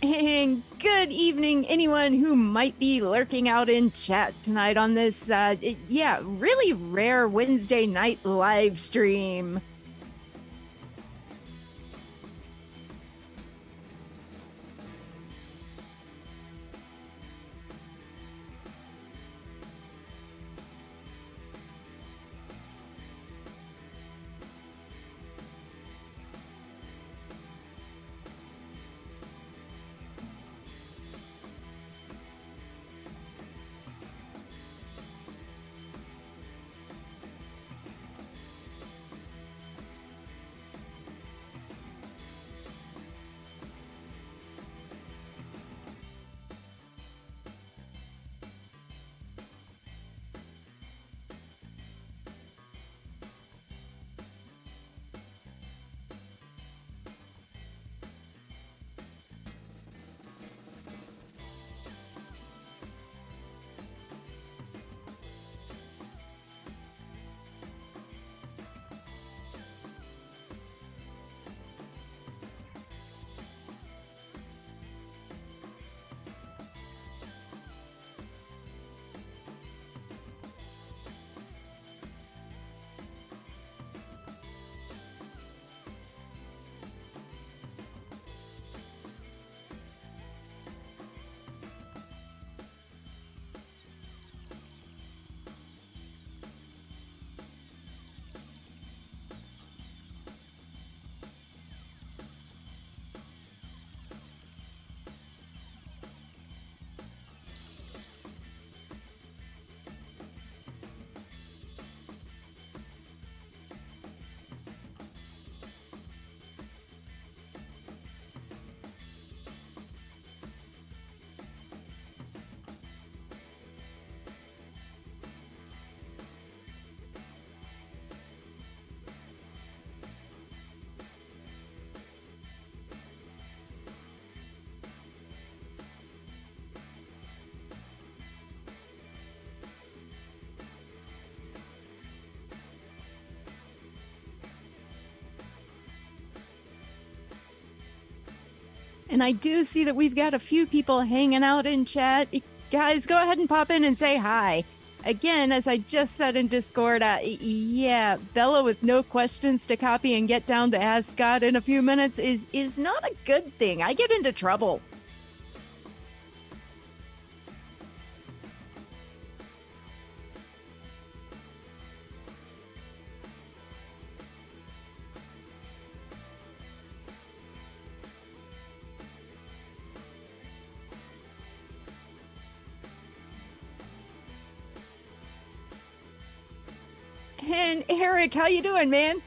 And good evening, anyone who might be lurking out in chat tonight on this, really rare Wednesday night live stream. And I do see that we've got a few people hanging out in chat. Guys, go ahead and pop in and say hi. Again, as I just said in Discord, Bella with no questions to copy and get down to Ask Scott in a few minutes is not a good thing. I get into trouble. And Eric, how you doing, man?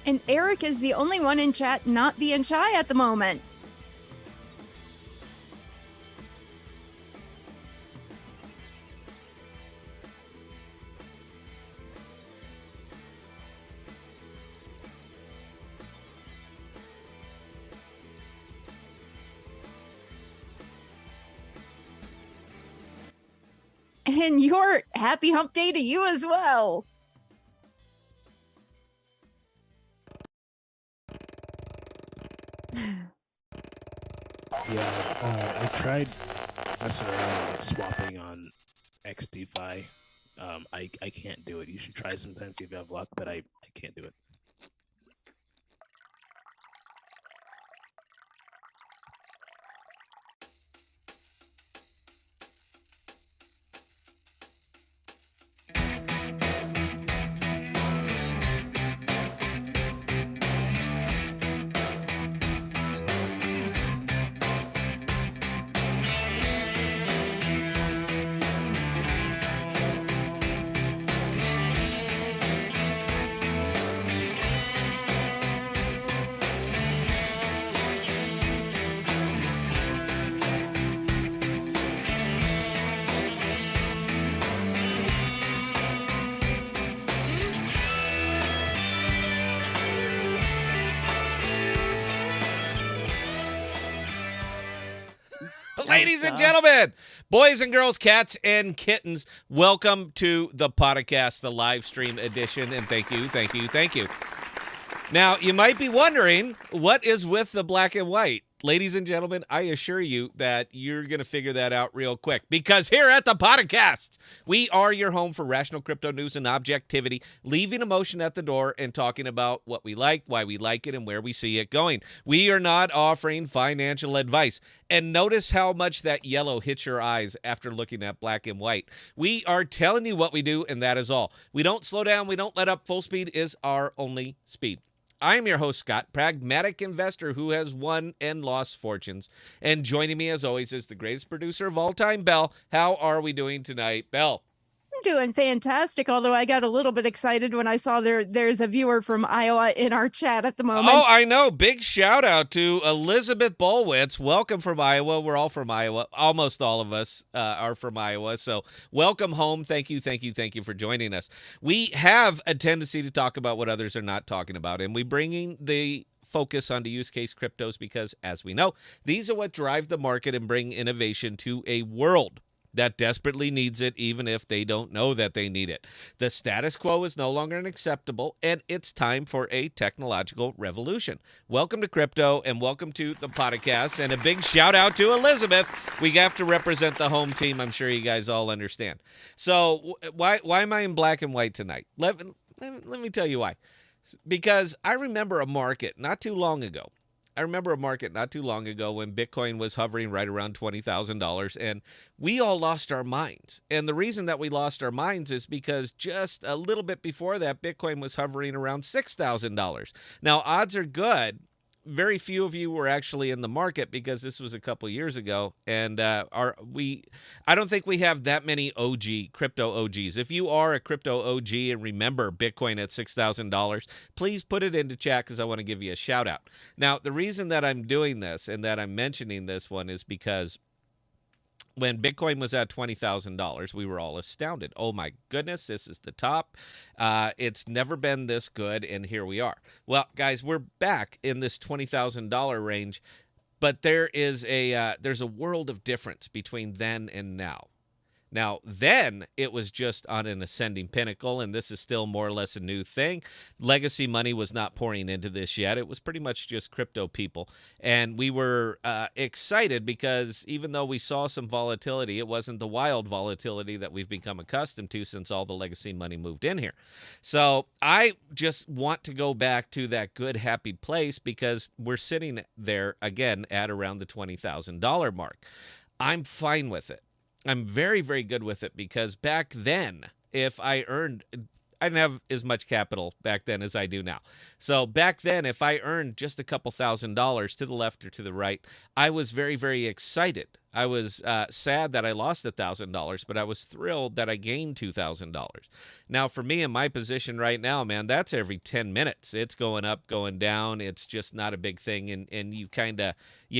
And Eric is the only one in chat not being shy at the moment. And your happy hump day to you as well. Yeah, I tried messing around with swapping on XDeFi. I can't do it. You should try sometimes if you have luck, but I can't do it. Ladies and gentlemen, boys and girls, cats and kittens, welcome to the podcast, the live stream edition, and thank you, thank you, thank you. Now, you might be wondering, what is with the black and white? Ladies and gentlemen, I assure you that you're going to figure that out real quick, because here at the Podcast, we are your home for rational crypto news and objectivity, leaving emotion at the door and talking about what we like, why we like it, and where we see it going. We are not offering financial advice. And notice how much that yellow hits your eyes after looking at black and white. We are telling you what we do, and that is all. We don't slow down. We don't let up. Full speed is our only speed. I'm your host, Scott, pragmatic investor who has won and lost fortunes. And joining me, as always, is the greatest producer of all time, Belle. How are we doing tonight, Belle? I'm doing fantastic, although I got a little bit excited when I saw there's a viewer from Iowa in our chat at the moment. Oh, I know. Big shout out to Elizabeth Bolwitz. Welcome from Iowa. We're all from Iowa. Almost all of us are from Iowa. So welcome home. Thank you, thank you, thank you for joining us. We have a tendency to talk about what others are not talking about, and we bringing the focus onto use case cryptos because, as we know, these are what drive the market and bring innovation to a world that desperately needs it, even if they don't know that they need it. The status quo is no longer acceptable, and it's time for a technological revolution. Welcome to crypto, and welcome to the podcast, and a big shout out to Elizabeth. We have to represent the home team. I'm sure you guys all understand. So why am I in black and white tonight? Let me tell you why. Because I remember a market not too long ago when Bitcoin was hovering right around $20,000, and we all lost our minds. And the reason that we lost our minds is because just a little bit before that, Bitcoin was hovering around $6,000. Now, odds are good. Very few of you were actually in the market because this was a couple years ago, and I don't think we have that many crypto OGs. If you are a crypto OG and remember Bitcoin at $6,000, please put it into chat because I want to give you a shout out. Now, the reason that I'm doing this and that I'm mentioning this one is because when Bitcoin was at $20,000, we were all astounded. Oh my goodness, this is the top. It's never been this good, and here we are. Well, guys, we're back in this $20,000 range, but there's a world of difference between then and now. Now, then it was just on an ascending pinnacle, and this is still more or less a new thing. Legacy money was not pouring into this yet. It was pretty much just crypto people. And we were excited because even though we saw some volatility, it wasn't the wild volatility that we've become accustomed to since all the legacy money moved in here. So I just want to go back to that good, happy place because we're sitting there again at around the $20,000 mark. I'm fine with it. I'm very, very good with it because back then, I didn't have as much capital back then as I do now. So back then, if I earned just a couple $1,000s to the left or to the right, I was very, very excited. I was sad that I lost $1,000, but I was thrilled that I gained $2,000. Now, for me in my position right now, man, that's every 10 minutes. It's going up, going down. It's just not a big thing, and you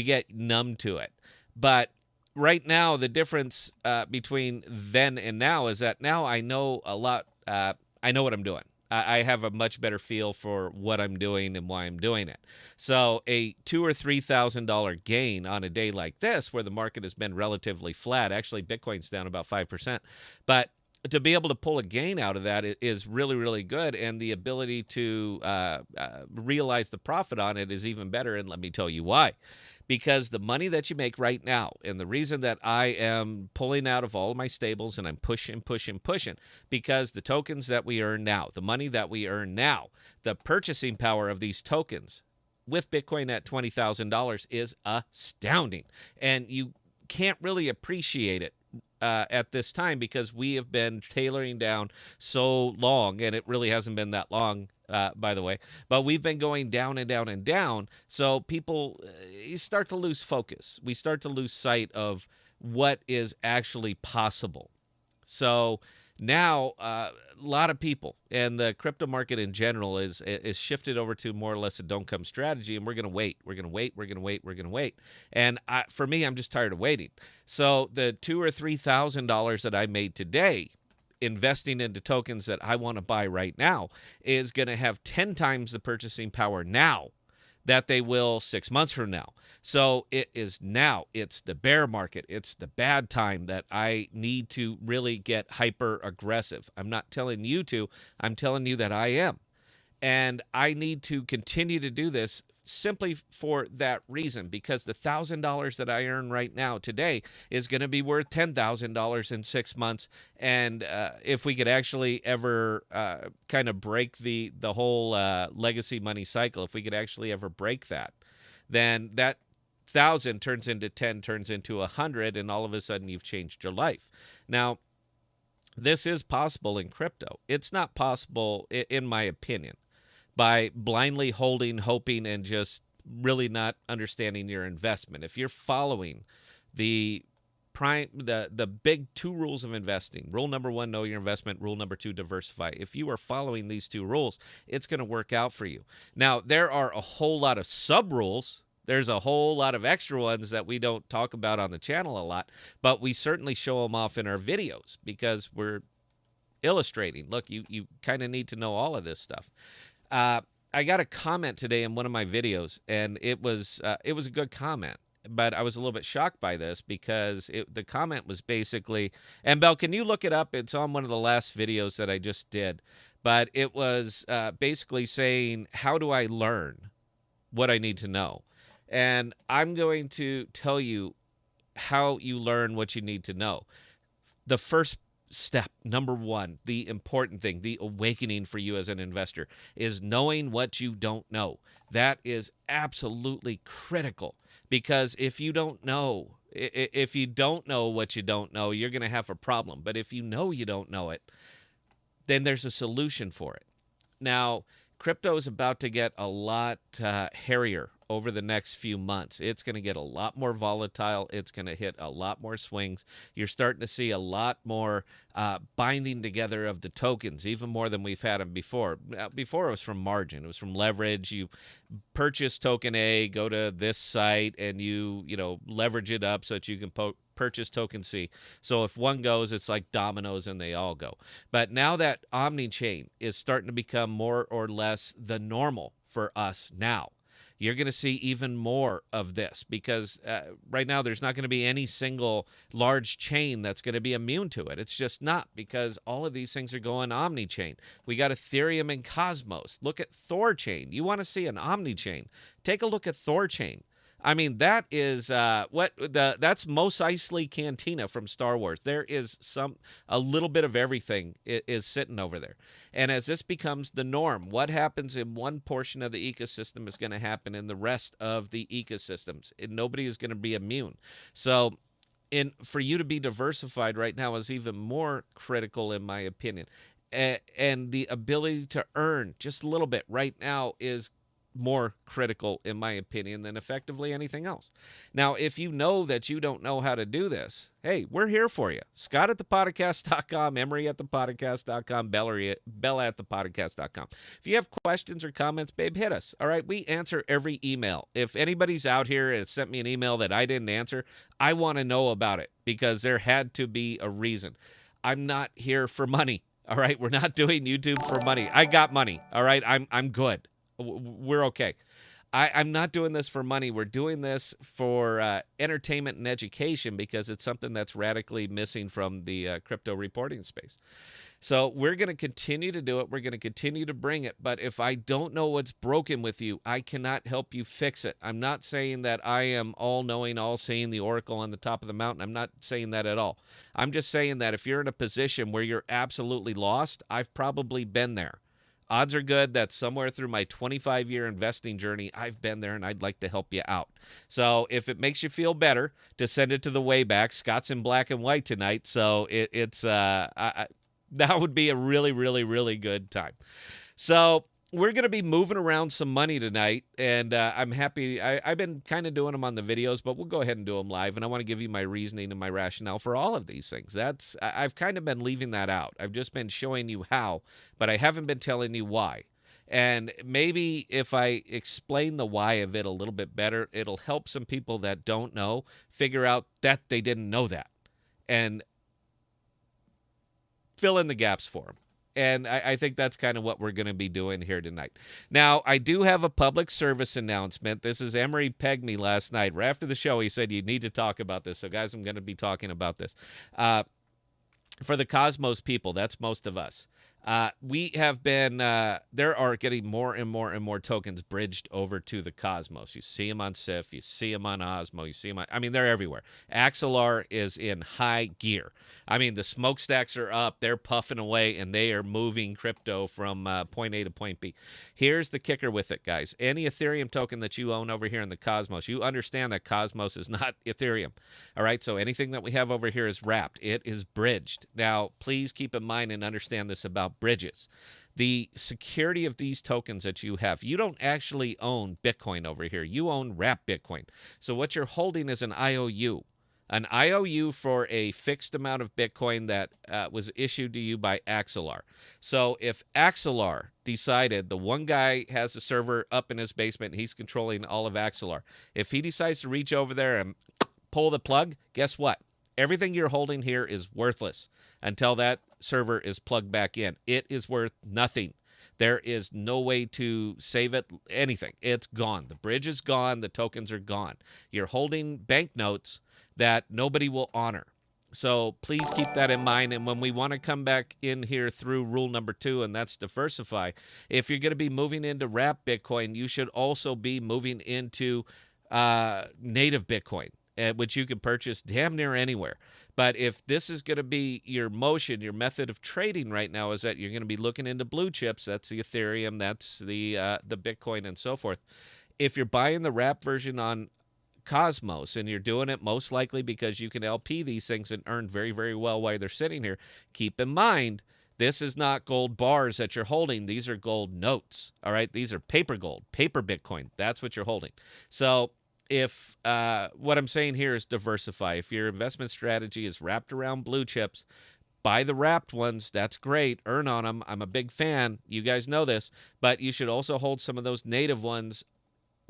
get numb to it. But right now, the difference between then and now is that now I know a lot. I know what I'm doing. I have a much better feel for what I'm doing and why I'm doing it. So a $2,000 or $3,000 gain on a day like this, where the market has been relatively flat. Actually, Bitcoin's down about 5%, but to be able to pull a gain out of that is really, really good, and the ability to realize the profit on it is even better, and let me tell you why. Because the money that you make right now, and the reason that I am pulling out of all of my stables and I'm pushing, because the tokens that we earn now, the money that we earn now, the purchasing power of these tokens with Bitcoin at $20,000 is astounding. And you can't really appreciate it at this time because we have been tailoring down so long, and it really hasn't been that long, by the way, but we've been going down and down and down. So people start to lose focus. We start to lose sight of what is actually possible. So now a lot of people and the crypto market in general is shifted over to more or less a don't come strategy, and we're going to wait. And for me, I'm just tired of waiting. So the $2,000 or $3,000 that I made today investing into tokens that I want to buy right now is going to have 10 times the purchasing power now that they will 6 months from now. So it is now. It's the bear market. It's the bad time that I need to really get hyper aggressive. I'm not telling you to. I'm telling you that I am. And I need to continue to do this simply for that reason, because the $1,000 that I earn right now today is going to be worth $10,000 in 6 months. And if we could actually ever kind of break the whole legacy money cycle, if we could actually ever break that, then that 1,000 turns into 10, turns into 100, and all of a sudden you've changed your life. Now, this is possible in crypto. It's not possible, in my opinion, by blindly holding, hoping, and just really not understanding your investment. If you're following the big 2 rules of investing, rule number 1, know your investment, rule number 2, diversify. If you are following these 2 rules, it's going to work out for you. Now, there are a whole lot of sub-rules. There's a whole lot of extra ones that we don't talk about on the channel a lot, but we certainly show them off in our videos because we're illustrating. Look, you kind of need to know all of this stuff. I got a comment today in one of my videos, and it was a good comment, but I was a little bit shocked by this because the comment was basically, and Belle, can you look it up? It's on one of the last videos that I just did, but it was basically saying, how do I learn what I need to know? And I'm going to tell you how you learn what you need to know. The first step, number 1, the important thing, the awakening for you as an investor, is knowing what you don't know. That is absolutely critical, because if you don't know what you don't know, you're going to have a problem. But if you know you don't know it, then there's a solution for it. Now, crypto is about to get a lot hairier over the next few months. It's going to get a lot more volatile. It's going to hit a lot more swings. You're starting to see a lot more binding together of the tokens, even more than we've had them before. Before it was from margin. It was from leverage. You purchase token A, go to this site, and you leverage it up so that you can purchase token C. So if one goes, it's like dominoes and they all go. But now that omni-chain is starting to become more or less the normal for us now, you're going to see even more of this, because right now there's not going to be any single large chain that's going to be immune to it. It's just not, because all of these things are going omni-chain. We got Ethereum and Cosmos. Look at Thorchain. You want to see an omni-chain? Take a look at Thorchain. I mean, that is that's Mos Eisley Cantina from Star Wars. There is a little bit of everything is sitting over there. And as this becomes the norm, what happens in one portion of the ecosystem is going to happen in the rest of the ecosystems. And nobody is going to be immune. So for you to be diversified right now is even more critical, in my opinion. And the ability to earn just a little bit right now is more critical, in my opinion, than effectively anything else. Now, if you know that you don't know how to do this, hey, we're here for you. Scott at ThePodocasts.com, Emery at ThePodocasts.com, Bella at ThePodocasts.com. If you have questions or comments, babe, hit us. All right, we answer every email. If anybody's out here and sent me an email that I didn't answer, I want to know about it, because there had to be a reason. I'm not here for money. All right, we're not doing YouTube for money. I got money. All right, I'm good. We're okay. I'm not doing this for money. We're doing this for entertainment and education, because it's something that's radically missing from the crypto reporting space. So we're going to continue to do it. We're going to continue to bring it. But if I don't know what's broken with you, I cannot help you fix it. I'm not saying that I am all-knowing, all-seeing, the oracle on the top of the mountain. I'm not saying that at all. I'm just saying that if you're in a position where you're absolutely lost, I've probably been there. Odds are good that somewhere through my 25-year investing journey, I've been there, and I'd like to help you out. So if it makes you feel better to send it to the Wayback, Scott's in black and white tonight, so that would be a really, really, really good time. So we're going to be moving around some money tonight, and I'm happy. I've been kind of doing them on the videos, but we'll go ahead and do them live, and I want to give you my reasoning and my rationale for all of these things. I've kind of been leaving that out. I've just been showing you how, but I haven't been telling you why. And maybe if I explain the why of it a little bit better, it'll help some people that don't know figure out that they didn't know that, and fill in the gaps for them. And I think that's kind of what we're going to be doing here tonight. Now, I do have a public service announcement. This is Emery pegged me last night. Right after the show, he said, you need to talk about this. So, guys, I'm going to be talking about this. For the Cosmos people, that's most of us. We have been, there are getting more and more and more tokens bridged over to the Cosmos. You see them on SIF, you see them on Osmo, you see them on, I mean, they're everywhere. Axelar is in high gear. I mean, the smokestacks are up, they're puffing away, and they are moving crypto from point A to point B. Here's the kicker with it, guys. Any Ethereum token that you own over here in the Cosmos, you understand that Cosmos is not Ethereum. All right, so anything that we have over here is wrapped. It is bridged. Now, please keep in mind and understand this about bridges. The security of these tokens that you have, you don't actually own Bitcoin over here. You own wrapped Bitcoin. So what you're holding is an IOU. An IOU for a fixed amount of Bitcoin that was issued to you by Axelar. So if Axelar decided, the one guy has a server up in his basement, and he's controlling all of Axelar. If he decides to reach over there and pull the plug, guess what? Everything you're holding here is worthless until that server is plugged back in. It is worth nothing. There is no way to save it, anything. It's gone. The bridge is gone. The tokens are gone. You're holding banknotes that nobody will honor. So please keep that in mind. And when we want to come back in here through rule number 2, and that's diversify, if you're going to be moving into wrap Bitcoin, you should also be moving into native Bitcoin, which you can purchase damn near anywhere. But if this is going to be your motion, your method of trading right now is that you're going to be looking into blue chips. That's the Ethereum, that's the Bitcoin, and so forth. If you're buying the wrap version on Cosmos, and you're doing it most likely because you can LP these things and earn very, very well while they're sitting here, keep in mind, this is not gold bars that you're holding. These are gold notes, all right? These are paper gold, paper Bitcoin. That's what you're holding. So if what I'm saying here is diversify. If your investment strategy is wrapped around blue chips, buy the wrapped ones. That's great. Earn on them. I'm a big fan. You guys know this. But you should also hold some of those native ones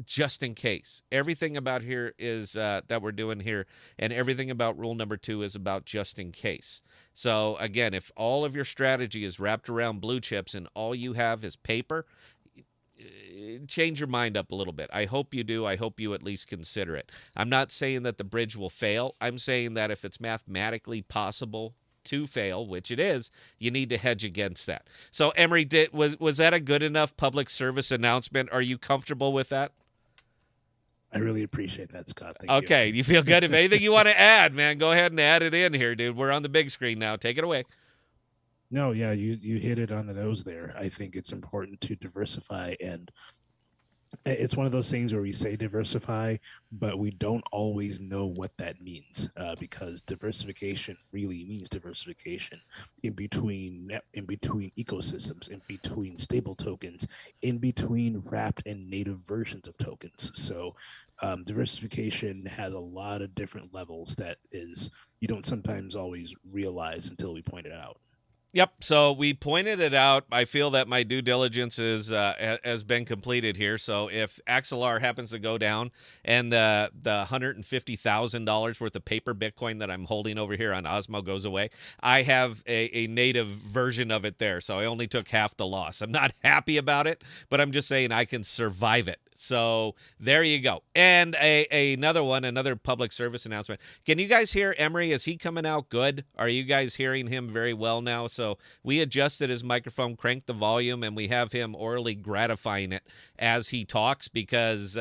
just in case. Everything about here is that we're doing here, and everything about rule number 2 is about just in case. So again, if all of your strategy is wrapped around blue chips and all you have is paper, change your mind up a little bit. I hope you do. I hope you at least consider it. I'm not saying that the bridge will fail. I'm saying that if it's mathematically possible to fail, which it is, you need to hedge against that. So Emery, was that a good enough public service announcement? Are you comfortable with that? I really appreciate that, Scott. Thank Okay, you feel good? If anything you want to add, man, go ahead and add it in here, dude. We're on the big screen now. Take it away. No, yeah, you hit it on the nose there. I think it's important to diversify, and it's one of those things where we say diversify, but we don't always know what that means, because diversification really means diversification in between ecosystems, in between stable tokens, in between wrapped and native versions of tokens. So diversification has a lot of different levels that is you don't sometimes always realize until we point it out. Yep. So we pointed it out. I feel that my due diligence has been completed here. So if Axelar happens to go down and the $150,000 worth of paper Bitcoin that I'm holding over here on Osmo goes away, I have a native version of it there. So I only took half the loss. I'm not happy about it, but I'm just saying I can survive it. So there you go. And another public service announcement. Can you guys hear Emery? Is he coming out good? Are you guys hearing him very well now? So we adjusted his microphone, cranked the volume, and we have him orally gratifying it as he talks, because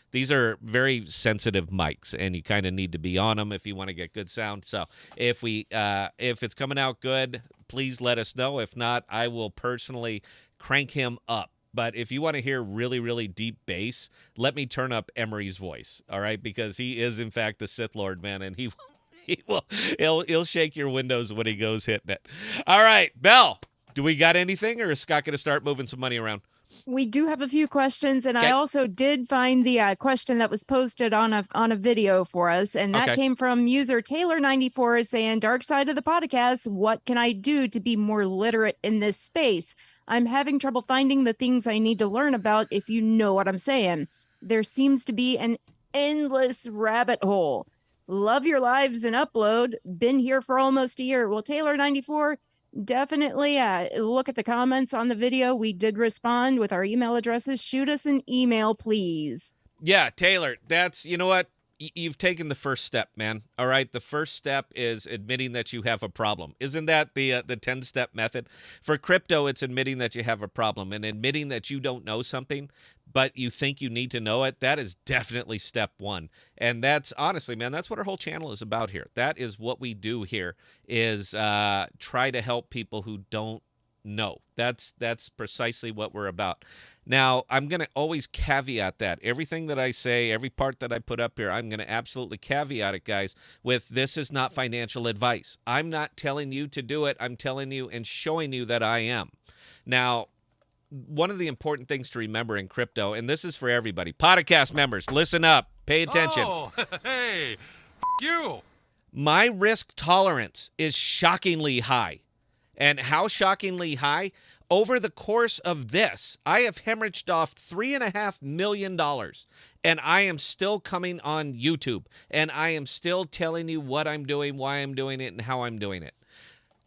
these are very sensitive mics, and you kind of need to be on them if you want to get good sound. So if it's coming out good, please let us know. If not, I will personally crank him up. But if you want to hear really, really deep bass, let me turn up Emery's voice, all right? Because he is, in fact, the Sith Lord, man, and he'll shake your windows when he goes hitting it. All right, Belle, do we got anything, or is Scott going to start moving some money around? We do have a few questions, and Okay. I also did find the question that was posted on a video for us, and that came from user Taylor94 saying, "Dark side of the podcast, what can I do to be more literate in this space? I'm having trouble finding the things I need to learn about, if you know what I'm saying. There seems to be an endless rabbit hole. Love your lives and upload. Been here for almost a year." Well, Taylor94, Definitely look at the comments on the video. We did respond with our email addresses. Shoot us an email, please. Yeah, Taylor, you know what? You've taken the first step, man. All right, the first step is admitting that you have a problem. Isn't that the 10-step method? For crypto, it's admitting that you have a problem and admitting that you don't know something, but you think you need to know it. That is definitely step one. And that's honestly, man, that's what our whole channel is about here. That is what we do here is try to help people who don't know. That's precisely what we're about. Now, I'm going to always caveat that. Everything that I say, every part that I put up here, I'm going to absolutely caveat it, guys, with this is not financial advice. I'm not telling you to do it. I'm telling you and showing you that I am. Now, one of the important things to remember in crypto, and this is for everybody, podcast members, listen up, pay attention. Oh, hey, you. My risk tolerance is shockingly high. And how shockingly high? Over the course of this, I have hemorrhaged off $3.5 million, and I am still coming on YouTube, and I am still telling you what I'm doing, why I'm doing it, and how I'm doing it.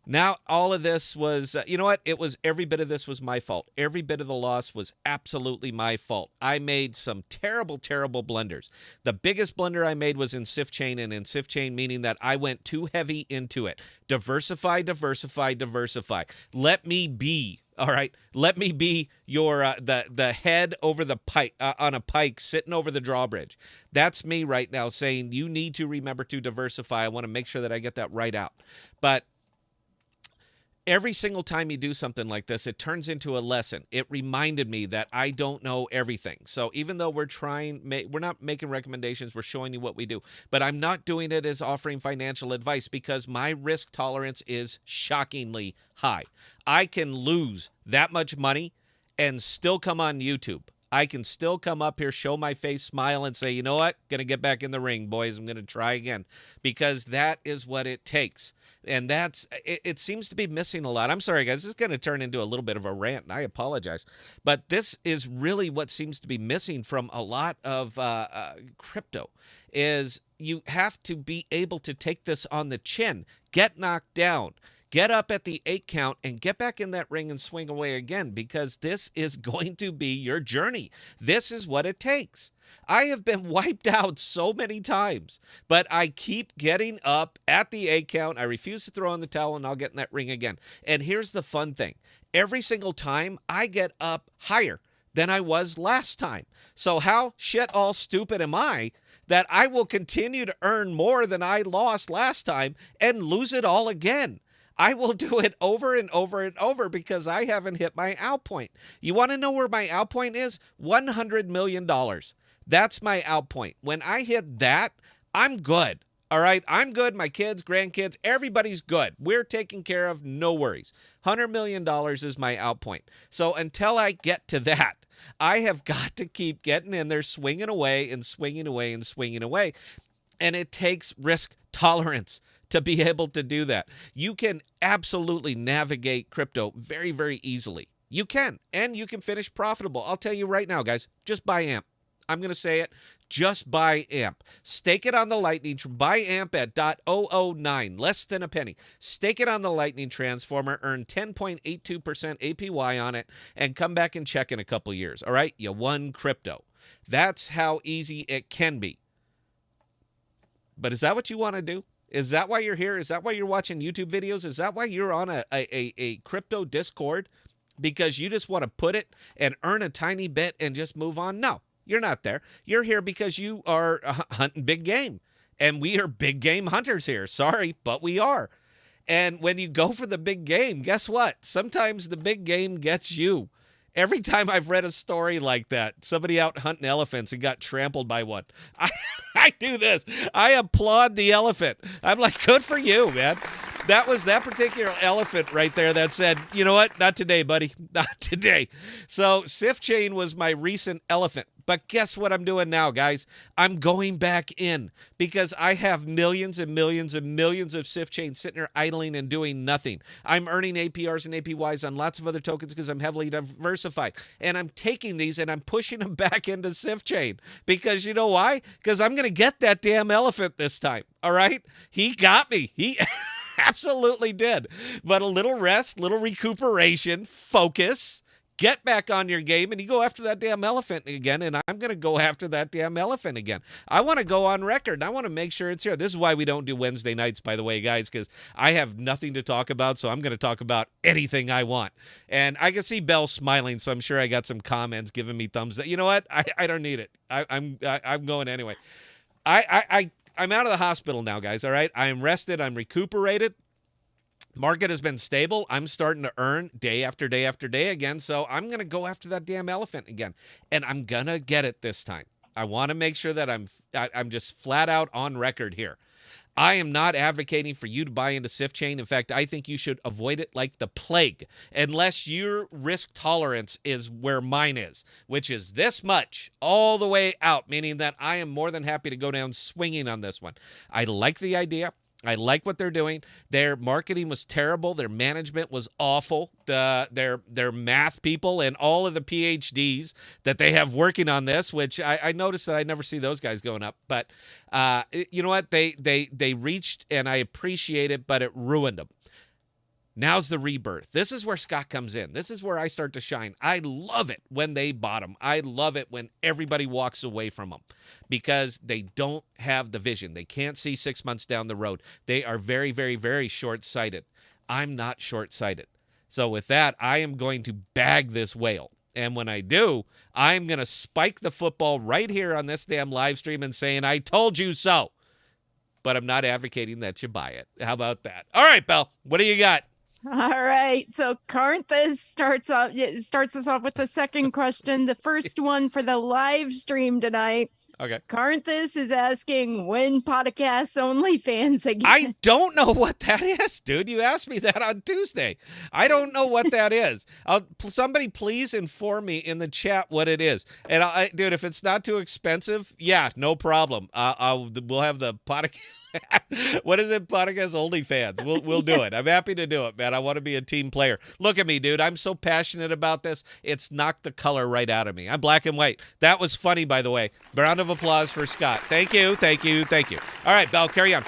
Now, all of this was, you know what? Every bit of this was my fault. Every bit of the loss was absolutely my fault. I made some terrible, terrible blunders. The biggest blunder I made was in SIFChain, and in SIFChain meaning that I went too heavy into it. Diversify, diversify, diversify. Let me be. All right, let me be your the head over the pike on a pike sitting over the drawbridge. That's me right now saying you need to remember to diversify. I want to make sure that I get that right out. But every single time you do something like this, it turns into a lesson. It reminded me that I don't know everything. So even though we're not making recommendations, we're showing you what we do. But I'm not doing it as offering financial advice because my risk tolerance is shockingly high. I can lose that much money and still come on YouTube. I can still come up here, show my face, smile, and say, you know what? Going to get back in the ring, boys. I'm going to try again because that is what it takes. And it seems to be missing a lot. I'm sorry, guys. This is going to turn into a little bit of a rant, and I apologize. But this is really what seems to be missing from a lot of crypto is you have to be able to take this on the chin, get knocked down, get up at the 8 count and get back in that ring and swing away again because this is going to be your journey. This is what it takes. I have been wiped out so many times, but I keep getting up at the 8 count. I refuse to throw in the towel and I'll get in that ring again. And here's the fun thing. Every single time I get up higher than I was last time. So how shit all stupid am I that I will continue to earn more than I lost last time and lose it all again? I will do it over and over and over because I haven't hit my out point. You want to know where my out point is? $100 million. That's my out point. When I hit that, I'm good. All right, I'm good. My kids, grandkids, everybody's good. We're taken care of. No worries. $100 million is my out point. So until I get to that, I have got to keep getting in there, swinging away and swinging away and swinging away. And it takes risk tolerance to be able to do that. You can absolutely navigate crypto very, very easily. You can, and you can finish profitable. I'll tell you right now, guys, just buy AMP. I'm going to say it. Just buy AMP. Stake it on the Lightning. Buy AMP at .009, less than a penny. Stake it on the Lightning Transformer. Earn 10.82% APY on it, and come back and check in a couple years. All right? You won crypto. That's how easy it can be. But is that what you want to do? Is that why you're here? Is that why you're watching YouTube videos? Is that why you're on a crypto Discord? Because you just want to put it and earn a tiny bit and just move on? No. You're not there. You're here because you are hunting big game. And we are big game hunters here. Sorry, but we are. And when you go for the big game, guess what? Sometimes the big game gets you. Every time I've read a story like that, somebody out hunting elephants and got trampled by one, I do this. I applaud the elephant. I'm like, good for you, man. That was that particular elephant right there that said, you know what? Not today, buddy. Not today. So SIFChain was my recent elephant. But guess what I'm doing now, guys? I'm going back in because I have millions and millions and millions of SIFChain sitting there idling and doing nothing. I'm earning APRs and APYs on lots of other tokens because I'm heavily diversified. And I'm taking these and I'm pushing them back into SIFChain because you know why? Because I'm going to get that damn elephant this time. All right? He got me. absolutely did. But a little rest, little recuperation, focus, get back on your game, and you go after that damn elephant again, and I'm going to go after that damn elephant again. I want to go on record, and I want to make sure it's here. This is why we don't do Wednesday nights, by the way, guys, because I have nothing to talk about, so I'm going to talk about anything I want. And I can see Belle smiling, so I'm sure I got some comments giving me thumbs up. You know what? I don't need it. I'm going anyway. I'm out of the hospital now, guys, all right? I am rested. I'm recuperated. Market has been stable. I'm starting to earn day after day after day again, so I'm going to go after that damn elephant again, and I'm going to get it this time. I want to make sure that I'm just flat out on record here. I am not advocating for you to buy into SIF chain. In fact, I think you should avoid it like the plague, unless your risk tolerance is where mine is, which is this much all the way out, meaning that I am more than happy to go down swinging on this one. I like the idea. I like what they're doing. Their marketing was terrible. Their management was awful. Their math people and all of the PhDs that they have working on this, which I noticed that I never see those guys going up. But you know what? They reached, and I appreciate it, but it ruined them. Now's the rebirth. This is where Scott comes in. This is where I start to shine. I love it when they bottom. I love it when everybody walks away from them because they don't have the vision. They can't see 6 months down the road. They are very, very, very short-sighted. I'm not short-sighted. So with that, I am going to bag this whale. And when I do, I'm going to spike the football right here on this damn live stream and saying, I told you so. But I'm not advocating that you buy it. How about that? All right, Belle, what do you got? All right. So Carnthus starts us off with the second question. The first one for the live stream tonight. Okay. Carnthus is asking when Podcasts OnlyFans again. I don't know what that is, dude. You asked me that on Tuesday. I don't know what that is. Somebody please inform me in the chat what it is. And dude, if it's not too expensive, yeah, no problem. We'll have the podcast. What is it? Podcast OnlyFans. We'll do it. I'm happy to do it, man. I want to be a team player. Look at me, dude. I'm so passionate about this. It's knocked the color right out of me. I'm black and white. That was funny, by the way. Round of applause for Scott. Thank you. Thank you. Thank you. All right, Belle, carry on.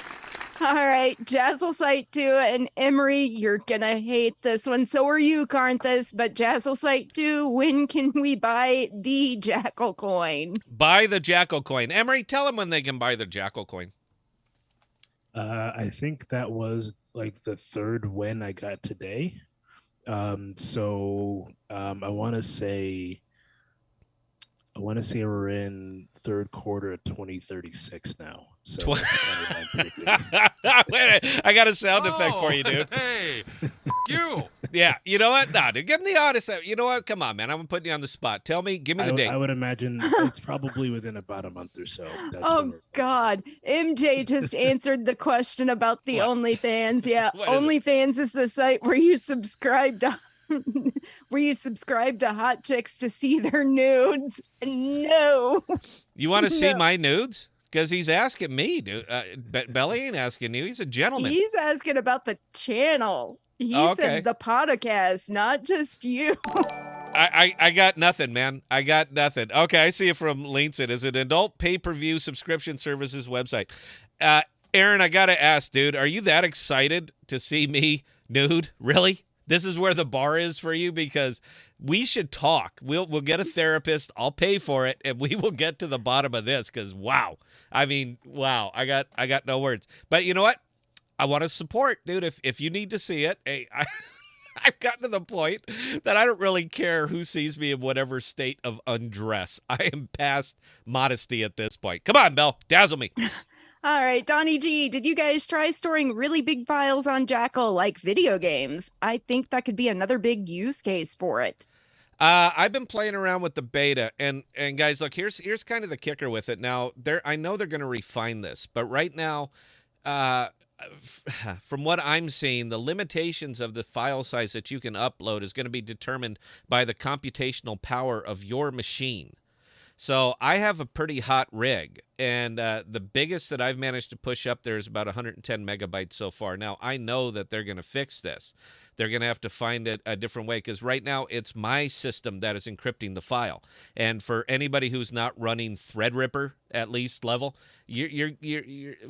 All right, Jazzle Site 2 and Emery, you're gonna hate this one. So are you, Carnthus, but Jazzle Site 2, when can we buy the Jackal coin? Buy the Jackal coin. Emery, tell them when they can buy the Jackal coin. I think that was like the third win I got today. I want to say we're in third quarter of 2036 now. So that's kind of Wait, I got a sound effect for you, dude. Hey, you. Yeah, you know what? No, dude, give me the honest. You know what? Come on, man. I'm putting you on the spot. Tell me, give me the date. I would imagine it's probably within about a month or so. Oh, God. MJ just answered the question about the OnlyFans. Yeah, OnlyFans is the site where you subscribe to hot chicks to see their nudes. No. You want to see my nudes? Because he's asking me, dude. Belly ain't asking you. He's a gentleman. He's asking about the channel. He said the podcast, not just you. I got nothing, man. I got nothing. Okay, I see it from Linson. Is it an adult pay-per-view subscription services website? Aaron, I got to ask, dude, are you that excited to see me nude? Really? This is where the bar is for you? Because we should talk. We'll get a therapist. I'll pay for it, and we will get to the bottom of this. Because wow, I mean, wow, I got no words. But you know what? I want to support, dude. If you need to see it, hey, I've gotten to the point that I don't really care who sees me in whatever state of undress. I am past modesty at this point. Come on, Belle, dazzle me. All right, Donnie G, did you guys try storing really big files on Jackal like video games? I think that could be another big use case for it. I've been playing around with the beta, and guys, look, here's kind of the kicker with it. Now, I know they're going to refine this, but right now, from what I'm seeing, the limitations of the file size that you can upload is going to be determined by the computational power of your machine. So I have a pretty hot rig, and the biggest that I've managed to push up there is about 110 megabytes so far. Now, I know that they're going to fix this. They're going to have to find it a different way, because right now it's my system that is encrypting the file. And for anybody who's not running Threadripper at least level, your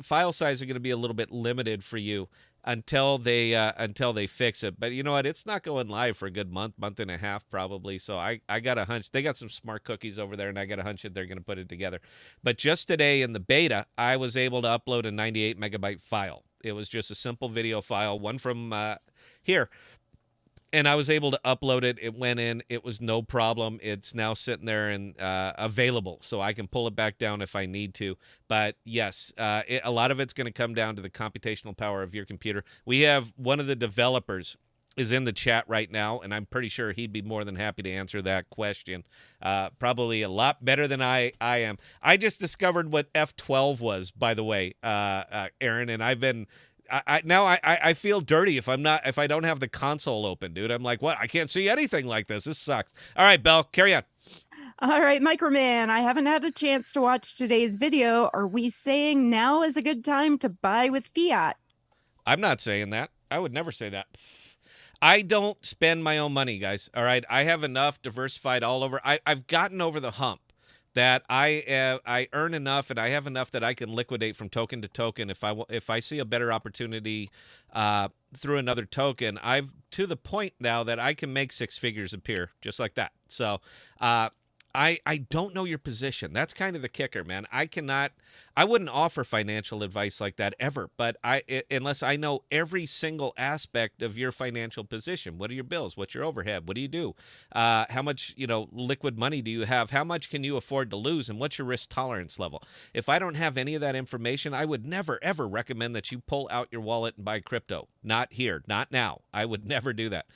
file size are going to be a little bit limited for you. until they fix it. But you know what? It's not going live for a good month and a half probably. So I got a hunch. They got some smart cookies over there, and I got a hunch that they're going to put it together. But just today in the beta, I was able to upload a 98 megabyte file. It was just a simple video file, one from here. And I was able to upload it. It went in. It was no problem. It's now sitting there and available, so I can pull it back down if I need to. But yes, a lot of it's going to come down to the computational power of your computer. We have one of the developers is in the chat right now, and I'm pretty sure he'd be more than happy to answer that question. Probably a lot better than I am. I just discovered what F12 was, by the way, Aaron, and I've been. I feel dirty if I don't have the console open, dude. I'm like, what? I can't see anything like this. This sucks. All right, Belle, carry on. All right, Microman, I haven't had a chance to watch today's video. Are we saying now is a good time to buy with fiat? I'm not saying that. I would never say that. I don't spend my own money, guys. All right, I have enough diversified all over. I've gotten over the hump that I earn enough and I have enough that I can liquidate from token to token if I see a better opportunity through another token. I've to the point now that I can make six figures appear just like that. So I don't know your position. That's kind of the kicker, man. I wouldn't offer financial advice like that ever, but unless I know every single aspect of your financial position. What are your bills? What's your overhead? What do you do? How much, liquid money do you have? How much can you afford to lose? And what's your risk tolerance level? If I don't have any of that information, I would never, ever recommend that you pull out your wallet and buy crypto. Not here, not now. I would never do that.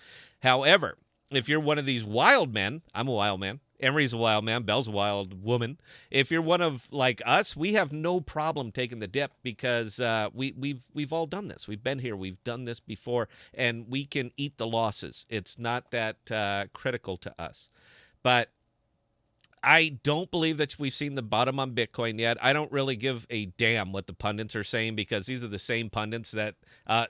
However, if you're one of these wild men, I'm a wild man. Emery's a wild man. Belle's a wild woman. If you're one of like us, we have no problem taking the dip because we've all done this. We've been here. We've done this before, and we can eat the losses. It's not that critical to us. But I don't believe that we've seen the bottom on Bitcoin yet. I don't really give a damn what the pundits are saying because these are the same pundits that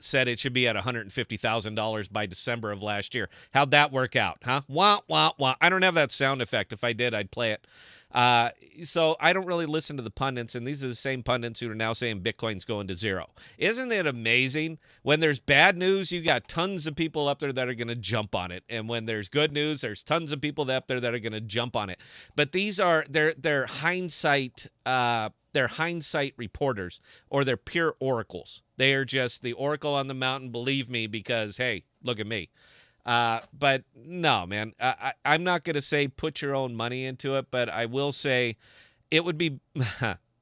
said it should be at $150,000 by December of last year. How'd that work out, huh? Wah, wah, wah. I don't have that sound effect. If I did, I'd play it. So I don't really listen to the pundits, and these are the same pundits who are now saying Bitcoin's going to zero. Isn't it amazing? When there's bad news, you got tons of people up there that are going to jump on it, and when there's good news, there's tons of people up there that are going to jump on it. But these are they're hindsight reporters, or they're pure oracles. They are just the oracle on the mountain. Believe me, because hey, look at me. But no, man, I'm not going to say put your own money into it, but I will say it would be,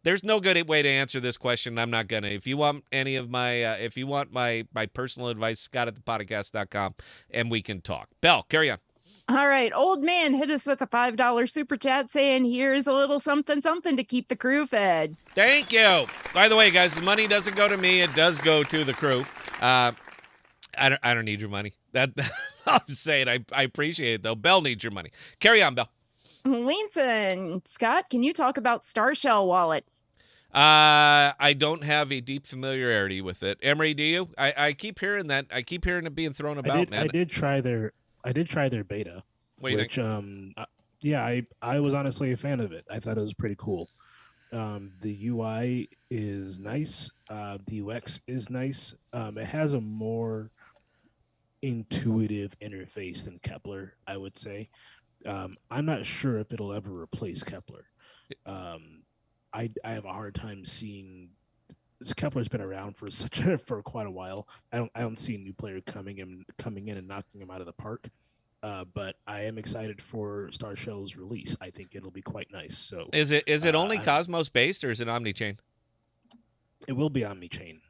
there's no good way to answer this question. I'm not going to. If you want any of my personal advice, Scott at ThePodocasts.com, and we can talk. Belle, carry on. All right, old man hit us with a $5 super chat saying, here's a little something to keep the crew fed. Thank you. By the way, guys, the money doesn't go to me. It does go to the crew. I don't need your money. That's all I'm saying. I appreciate it, though. Belle needs your money. Carry on, Belle. Winston, Scott, can you talk about Starshell Wallet? I don't have a deep familiarity with it. Emery, do you? I keep hearing that. I keep hearing it being thrown about, man. I did try their beta. What do you think? I was honestly a fan of it. I thought it was pretty cool. The UI is nice. The UX is nice. It has a more intuitive interface than Kepler, I would say. I'm not sure if it'll ever replace Kepler. I have a hard time seeing. Kepler's been around for quite a while. I don't see a new player coming in and knocking him out of the park. But I am excited for Starshell's release. I think it'll be quite nice. So is it only Cosmos based, or is it omnichain? It will be omnichain.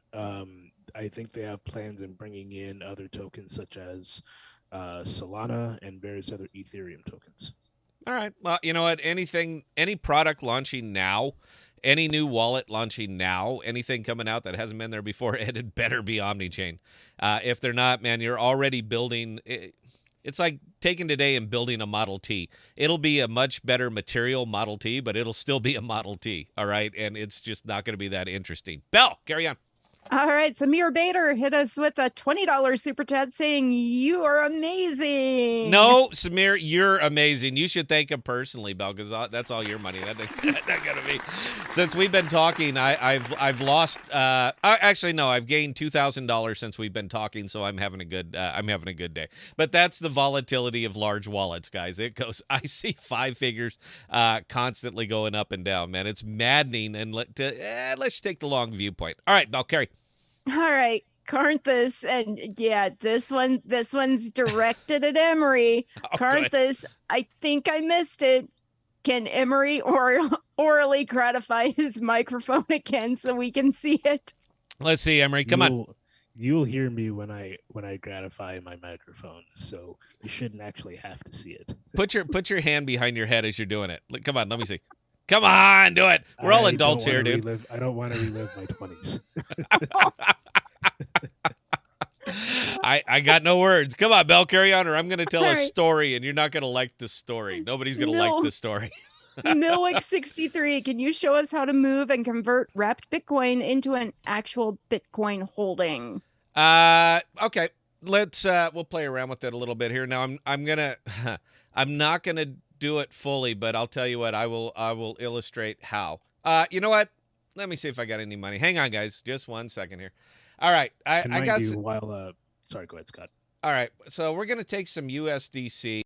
I think they have plans in bringing in other tokens such as Solana and various other Ethereum tokens. All right. Well, you know what? Any product launching now, any new wallet launching now, anything coming out that hasn't been there before, it had better be omnichain. If they're not, man, you're already building. It's like taking today and building a Model T. It'll be a much better material Model T, but it'll still be a Model T. All right. And it's just not going to be that interesting. Belle, carry on. All right, Samir Bader hit us with a $20 super chat saying, "You are amazing." No, Samir, you're amazing. You should thank him personally, Belle, because that's all your money. That not gonna be. Since we've been talking, I've lost. Actually, no, I've gained $2,000 since we've been talking. So I'm having a good day. But that's the volatility of large wallets, guys. It goes. I see 5 figures constantly going up and down. Man, it's maddening. And let's take the long viewpoint. All right, Belle, carry. All right, Carnthus, and yeah, this one's directed at Emery. Oh, Carnthus, I think I missed it. Can Emery orally gratify his microphone again so we can see it? Let's see, Emery. Come on. You'll hear me when I gratify my microphone, so you shouldn't actually have to see it. Put your hand behind your head as you're doing it. Come on, let me see. Come on, do it. We're all adults here, dude. I don't want to relive my 20s. I got no words. Come on, Belle, carry on, or I'm going to tell All a right. story, and you're not going to like this story. Nobody's going to like this story. Milwick63, can you show us how to move and convert wrapped Bitcoin into an actual Bitcoin holding? Okay. Let's we'll play around with it a little bit here. Now I'm not gonna do it fully, but I'll tell you what, I will illustrate how. You know what? Let me see if I got any money. Hang on, guys. Just 1 second here. All right. I got Sorry, go ahead, Scott. All right. So we're gonna take some USDC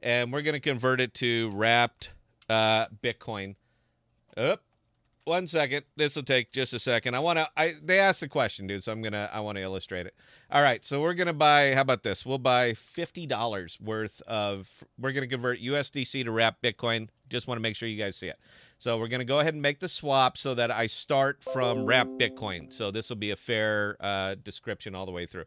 and we're gonna convert it to wrapped Bitcoin. 1 second. This will take just a second. They asked the question, dude, so I want to illustrate it. All right, so we're gonna buy, how about this? We'll buy $50 worth of, we're gonna convert USDC to wrap Bitcoin. Just want to make sure you guys see it. So we're gonna go ahead and make the swap so that I start from wrap Bitcoin. So this will be a fair description all the way through.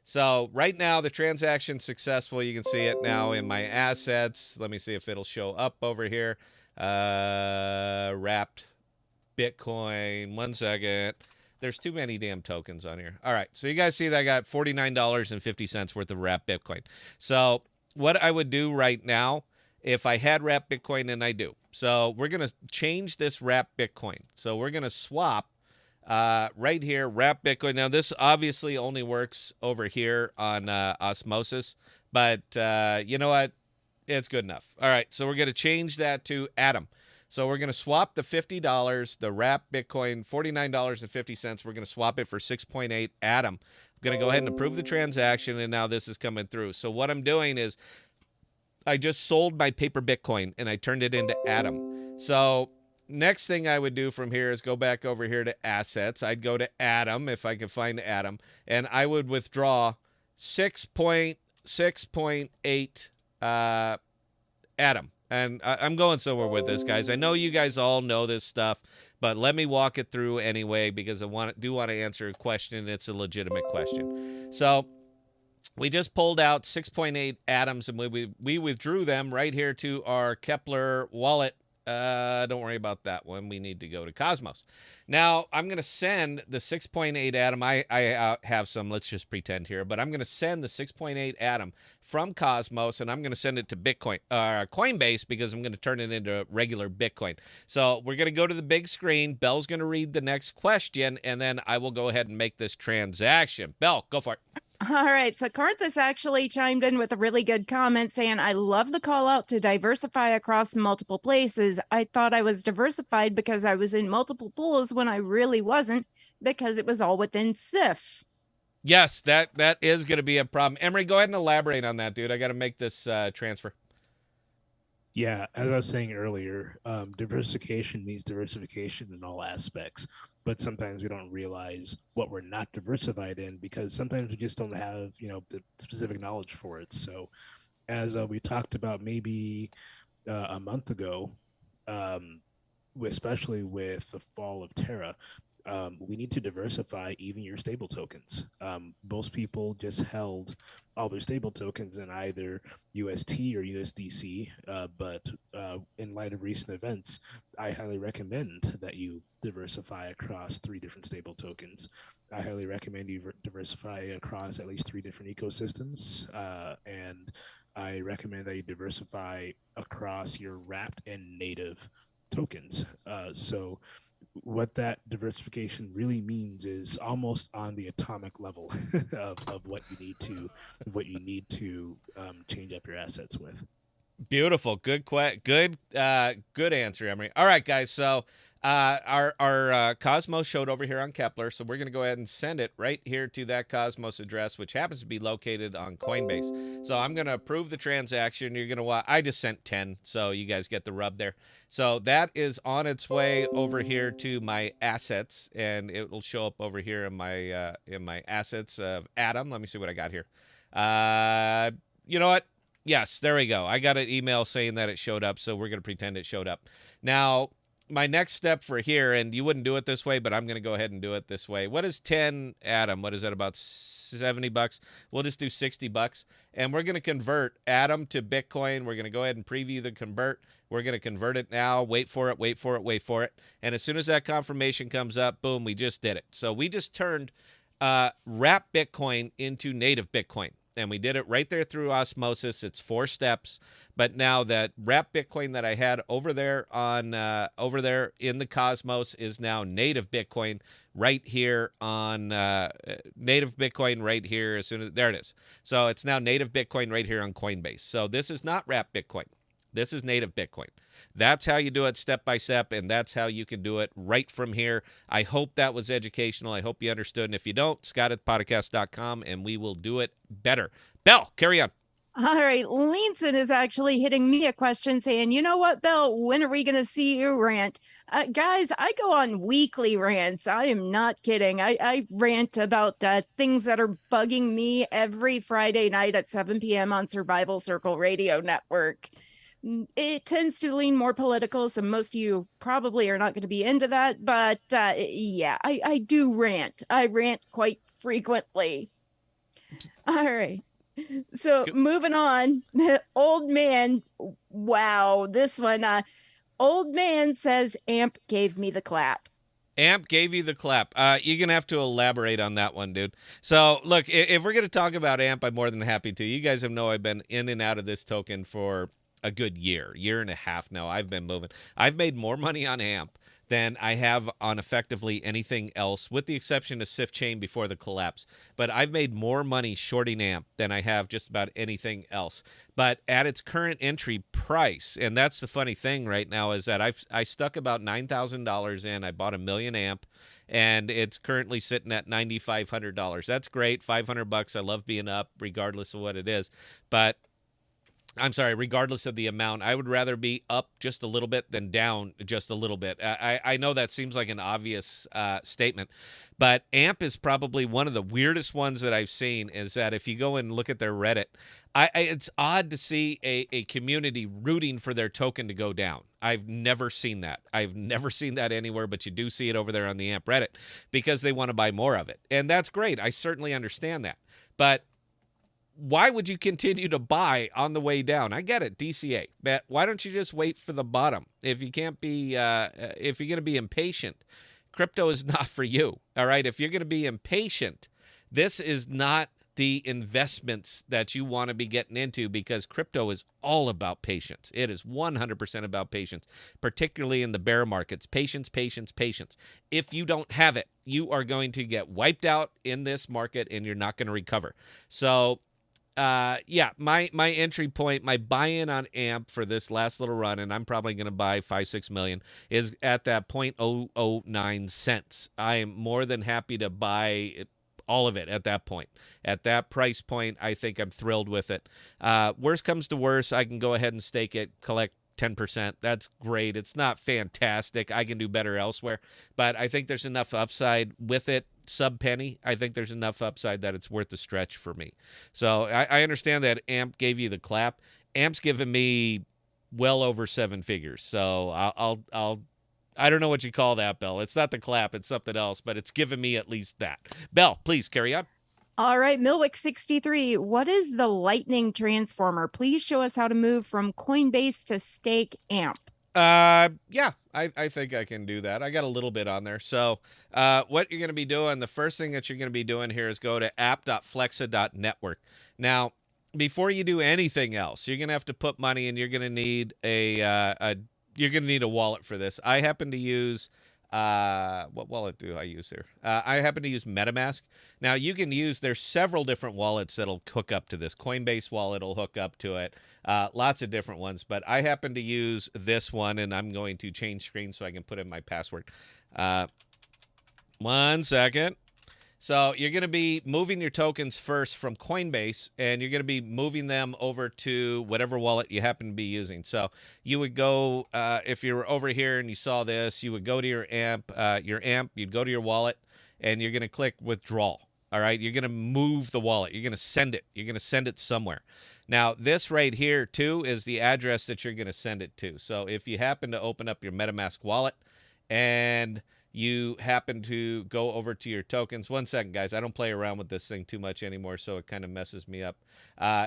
So right now the transaction's successful. You can see it now in my assets. Let me see if it'll show up over here. Wrapped Bitcoin. 1 second. There's too many damn tokens on here. All right. So you guys see that I got $49.50 worth of wrapped Bitcoin. So what I would do right now, if I had wrapped Bitcoin, and I do. So we're going to change this wrapped Bitcoin. So we're going to swap right here, wrapped Bitcoin. Now this obviously only works over here on Osmosis, but you know what? It's good enough. All right. So we're going to change that to Atom. So we're going to swap the $50, the wrapped Bitcoin, $49.50. We're going to swap it for 6.8 Atom. I'm going to go ahead and approve the transaction, and now this is coming through. So what I'm doing is I just sold my paper Bitcoin, and I turned it into Atom. So next thing I would do from here is go back over here to Assets. I'd go to Atom, if I could find Atom, and I would withdraw 6.8 Atom. And I'm going somewhere with this, guys. I know you guys all know this stuff, but let me walk it through anyway because I do want to answer a question. It's a legitimate question. So we just pulled out 6.8 atoms, and we withdrew them right here to our Kepler wallet. Don't worry about that one. We need to go to Cosmos. Now, I'm going to send the 6.8 atom. I have some, let's just pretend here, but I'm going to send the 6.8 atom from Cosmos, and I'm going to send it to Coinbase because I'm going to turn it into regular Bitcoin. So we're going to go to the big screen. Belle's going to read the next question, and then I will go ahead and make this transaction. Belle, go for it. All right. So Carthus actually chimed in with a really good comment saying, "I love the call out to diversify across multiple places. I thought I was diversified because I was in multiple pools when I really wasn't because it was all within SIF." Yes, that is going to be a problem. Emery, go ahead and elaborate on that, dude. I got to make this transfer. Yeah, as I was saying earlier, diversification means diversification in all aspects. But sometimes we don't realize what we're not diversified in because sometimes we just don't have, the specific knowledge for it. So as we talked about maybe a month ago, especially with the fall of Terra, we need to diversify even your stable tokens. Most people just held all their stable tokens in either UST or USDC, but in light of recent events, I highly recommend that you diversify across 3 different stable tokens. I highly recommend you diversify across at least 3 different ecosystems, and I recommend that you diversify across your wrapped and native tokens. So what that diversification really means is almost on the atomic level of what you need to change up your assets with. Beautiful. Good answer, Emery. All right, guys. So our Cosmos showed over here on Kepler, so we're going to go ahead and send it right here to that Cosmos address, which happens to be located on Coinbase. So I'm going to approve the transaction. You're going to I just sent 10, so you guys get the rub there. So that is on its way over here to my assets, and it will show up over here in my assets of Atom. Let me see what I got here. You know what? Yes, there we go. I got an email saying that it showed up, so we're going to pretend it showed up. Now, my next step for here, and you wouldn't do it this way, but I'm going to go ahead and do it this way. What is 10 Atom? What is that, about $70? We'll just do $60, and we're going to convert Atom to Bitcoin. We're going to go ahead and preview the convert. We're going to convert it now. Wait for it, wait for it, wait for it. And as soon as that confirmation comes up, boom, we just did it. So we just turned wrap Bitcoin into native Bitcoin. And we did it right there through osmosis. It's 4 steps. But now that wrap Bitcoin that I had over there over there in the Cosmos is now native Bitcoin right here on native Bitcoin right here. As soon as there it is. So it's now native Bitcoin right here on Coinbase. So this is not wrap Bitcoin. This is native Bitcoin. That's how you do it step by step, and that's how you can do it right from here. I hope that was educational. I hope you understood. And if you don't, Scott@ThePodocasts.com, and we will do it better. Belle, carry on. All right. Leanson is actually hitting me a question saying, you know what, Belle, when are we going to see you rant? Guys, I go on weekly rants. I am not kidding. I rant about things that are bugging me every Friday night at 7 p.m. on Survival Circle Radio Network. It tends to lean more political, so most of you probably are not going to be into that. But yeah, I do rant. I rant quite frequently. All right. So moving on, old man. Wow, this one. Old man says AMP gave me the clap. AMP gave you the clap. You're going to have to elaborate on that one, dude. So, look, if we're going to talk about AMP, I'm more than happy to. You guys know I've been in and out of this token for a good year and a half now. I've been moving. I've made more money on AMP than I have on effectively anything else, with the exception of Sift Chain before the collapse. But I've made more money shorting AMP than I have just about anything else. But at its current entry price, and that's the funny thing right now, is that I stuck about $9,000 in. I bought 1 million AMP, and it's currently sitting at $9,500. That's great, $500. I love being up, regardless of what it is. But I'm sorry, regardless of the amount, I would rather be up just a little bit than down just a little bit. I know that seems like an obvious statement, but AMP is probably one of the weirdest ones that I've seen. Is that if you go and look at their Reddit, it's odd to see a community rooting for their token to go down. I've never seen that. I've never seen that anywhere, but you do see it over there on the AMP Reddit because they want to buy more of it. And that's great. I certainly understand that. But why would you continue to buy on the way down? I get it, DCA, but why don't you just wait for the bottom? If you can't be, if you're going to be impatient, crypto is not for you. All right. If you're going to be impatient, this is not the investments that you want to be getting into, because crypto is all about patience. It is 100% about patience, particularly in the bear markets. Patience, patience, patience. If you don't have it, you are going to get wiped out in this market and you're not going to recover. So, yeah, my entry point, my buy-in on AMP for this last little run, and I'm probably going to buy 5-6 million, is at that 0.009 cents. I am more than happy to buy all of it at that point. At that price point, I think I'm thrilled with it. Worst comes to worst, I can go ahead and stake it, collect 10%. That's great. It's not fantastic. I can do better elsewhere, but I think there's enough upside with it. Sub-penny, I think there's enough upside that it's worth the stretch for me. So I understand that AMP gave you the clap. AMP's given me well over 7 figures. So I don't know what you call that, Belle. It's not the clap, it's something else, but it's given me at least that. Belle, please carry on. All right, Milwick63, what is the Lightning Transformer? Please show us how to move from Coinbase to stake AMP. Yeah, I think I can do that. I got a little bit on there. So what you're going to be doing, the first thing that you're going to be doing here is go to app.flexa.network. Now, before you do anything else, you're going to have to put money in. You're going to need a wallet for this. I happen to use What wallet do I use here? I happen to use MetaMask. Now, you can use, there's several different wallets that'll hook up to this. Coinbase wallet will hook up to it. Lots of different ones, but I happen to use this one, and I'm going to change screen so I can put in my password. 1 second. So you're going to be moving your tokens first from Coinbase, and you're going to be moving them over to whatever wallet you happen to be using. So you would go, if you were over here and you saw this, you would go to your AMP, you'd go to your wallet, and you're going to click withdrawal. All right, you're going to move the wallet. You're going to send it. You're going to send it somewhere. Now, this right here, too, is the address that you're going to send it to. So if you happen to open up your MetaMask wallet and you happen to go over to your tokens. 1 second, guys. I don't play around with this thing too much anymore, so it kind of messes me up.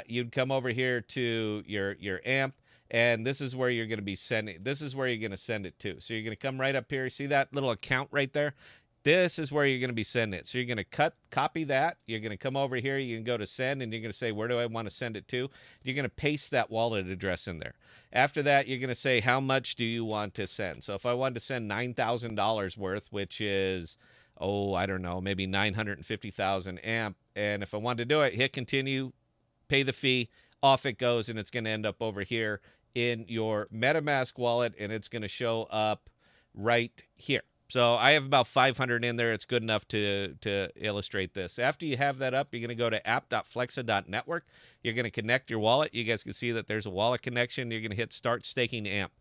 You'd come over here to your AMP, and this is where you're going to be sending. This is where you're going to send it to. So you're going to come right up here. See that little account right there? This is where you're going to be sending it. So you're going to copy that. You're going to come over here. You can go to send, and you're going to say, where do I want to send it to? You're going to paste that wallet address in there. After that, you're going to say, how much do you want to send? So if I wanted to send $9,000 worth, which is, I don't know, maybe 950,000 AMP. And if I wanted to do it, hit continue, pay the fee, off it goes, and it's going to end up over here in your MetaMask wallet, and it's going to show up right here. So I have about 500 in there. It's good enough to illustrate this. After you have that up, you're going to go to app.flexa.network. You're going to connect your wallet. You guys can see that there's a wallet connection. You're going to hit Start Staking AMP.